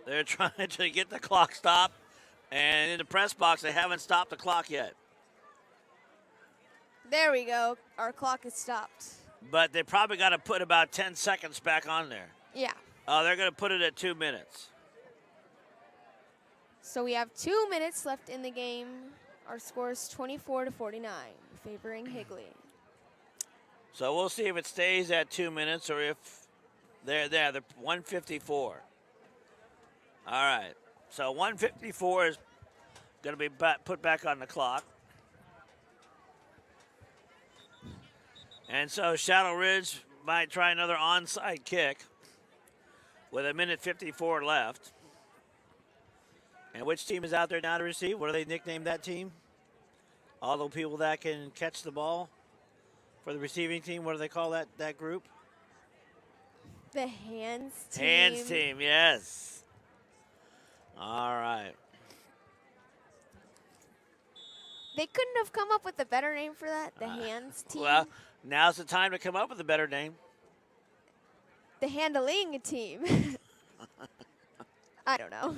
They're trying to get the clock stopped, and in the press box, they haven't stopped the clock yet. There we go. Our clock is stopped. But they probably got to put about 10 seconds back on there. Yeah. They're going to put it at 2 minutes. So we have 2 minutes left in the game. Our score is 24-49, favoring Higley. So we'll see if it stays at 2 minutes or if they're there. They're 154. All right. So 154 is going to be put back on the clock. And so Shadow Ridge might try another onside kick with a minute 54 left. And which team is out there now to receive? What do they nickname that team? All the people that can catch the ball for the receiving team. What do they call that group? The hands team. Hands team, yes. All right. They couldn't have come up with a better name for that? The hands team? Well, now's the time to come up with a better name. The handling team. I don't know.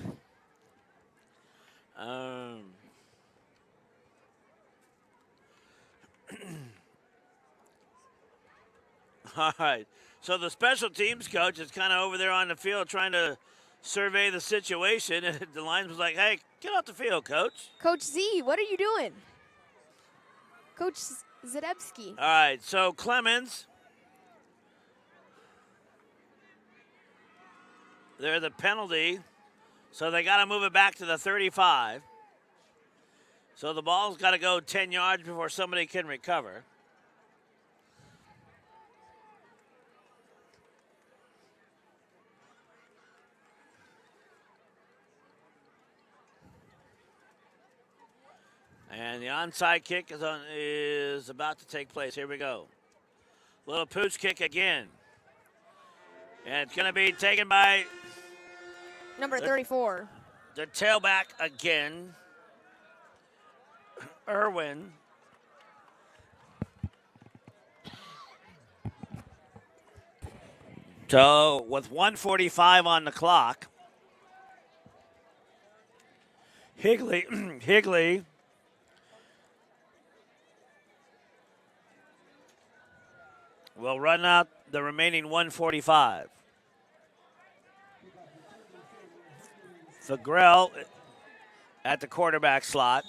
All right. So the special teams coach is kind of over there on the field trying to survey the situation. And the linesman was like, hey, get off the field, coach. Coach Z, what are you doing? Coach Zadebski. All right. So Clemens. They're the penalty. So they got to move it back to the 35. So the ball's got to go 10 yards before somebody can recover. And the onside kick is about to take place. Here we go. Little pooch kick again. And it's going to be taken by Number 34. the tailback again, Irwin. So with 1:45 on the clock, Higley will run out the remaining 1:45. Fagrell at the quarterback slot.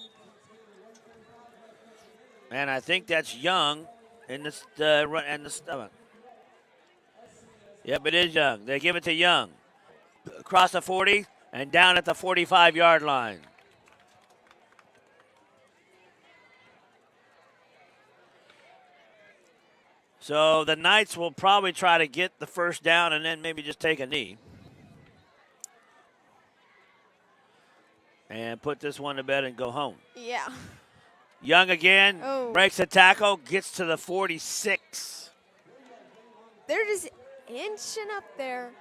And I think that's Young in the run and the stomach. Yep, it is Young. They give it to Young. Across the 40 and down at the 45-yard line. So the Knights will probably try to get the first down and then maybe just take a knee. And put this one to bed and go home. Yeah. Young again, breaks the tackle, gets to the 46. They're just inching up there.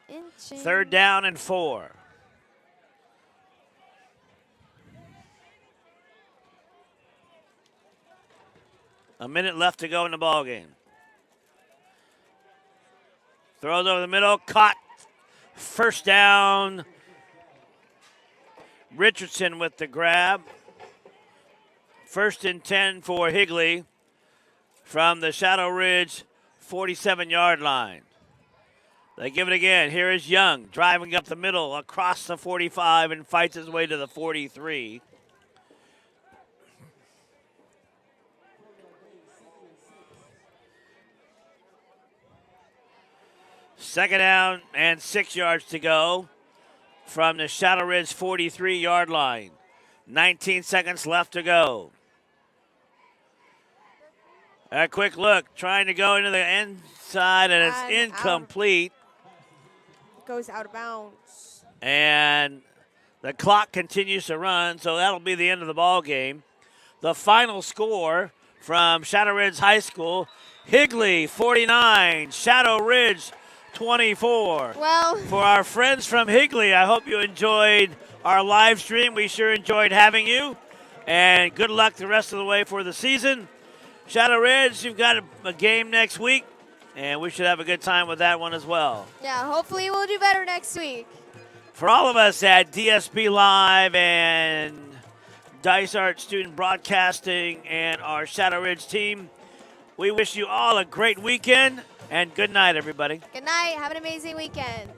Inching. 3rd down and 4. A minute left to go in the ball game. Throws over the middle, caught. 1st down. Richardson with the grab. 1st and 10 for Higley from the Shadow Ridge 47-yard line. They give it again. Here is Young driving up the middle across the 45 and fights his way to the 43. Second down and 6 yards to go from the Shadow Ridge 43-yard line. 19 seconds left to go. A quick look, trying to go into the inside, and it's incomplete. Goes out of bounds. And the clock continues to run, so that'll be the end of the ball game. The final score from Shadow Ridge High School, Higley 49, Shadow Ridge 24. Well, for our friends from Higley, I hope you enjoyed our live stream. We sure enjoyed having you. And good luck the rest of the way for the season. Shadow Ridge, you've got a game next week, and we should have a good time with that one as well. yeah, hopefully we'll do better next week. For all of us at DSP Live and Dice Art Student Broadcasting and our Shadow Ridge team, we wish you all a great weekend, and good night, everybody. Good night. Have an amazing weekend.